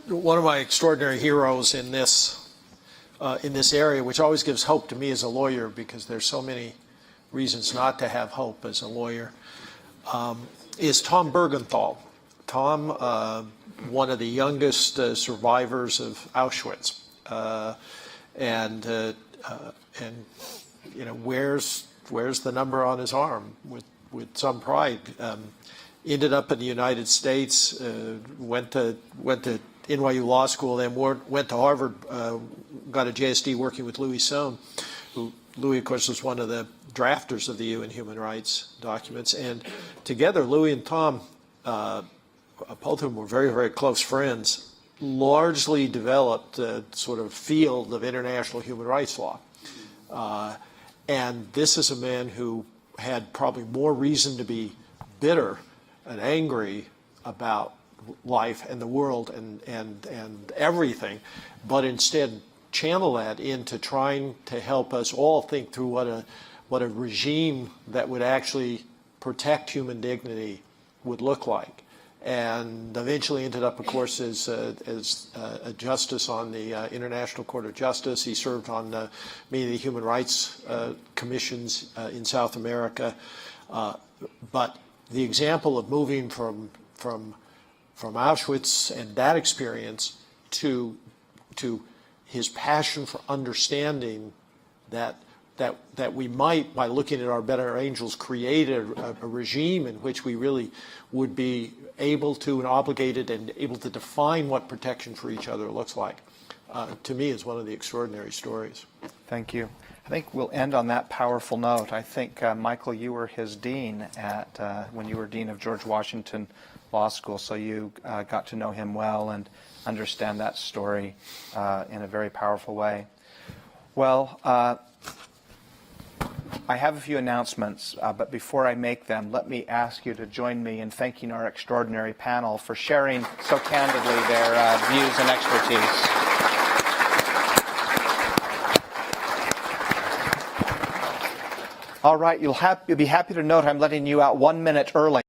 One of my extraordinary heroes in this area, which always gives hope to me as a lawyer, because there's so many reasons not to have hope as a lawyer, is Tom Bergenthal. Tom, one of the youngest survivors of Auschwitz, and wears the number on his arm with some pride. Ended up in the United States, went to NYU Law School, then went to Harvard, got a JSD working with Louis Sohn, who Louis, of course, was one of the drafters of the UN human rights documents. And together, Louis and Tom, both of them were very, very close friends, largely developed a sort of field of international human rights law. And this is a man who had probably more reason to be bitter and angry about life and the world and everything, but instead channel that into trying to help us all think through what a regime that would actually protect human dignity would look like. And eventually ended up, of course, as a justice on the International Court of Justice. He served on many of the human rights commissions in South America. But the example of moving from Auschwitz and that experience to his passion for understanding that we might, by looking at our better angels, create a regime in which we really would be able to and obligated and able to define what protection for each other looks like, to me is one of the extraordinary stories. Thank you. I think we'll end on that powerful note. I think, Michael, you were his dean when you were dean of George Washington Law School, so you got to know him well and understand that story in a very powerful way. Well, I have a few announcements, but before I make them, let me ask you to join me in thanking our extraordinary panel for sharing so candidly their views and expertise. All right, you'll be happy to note I'm letting you out 1 minute early.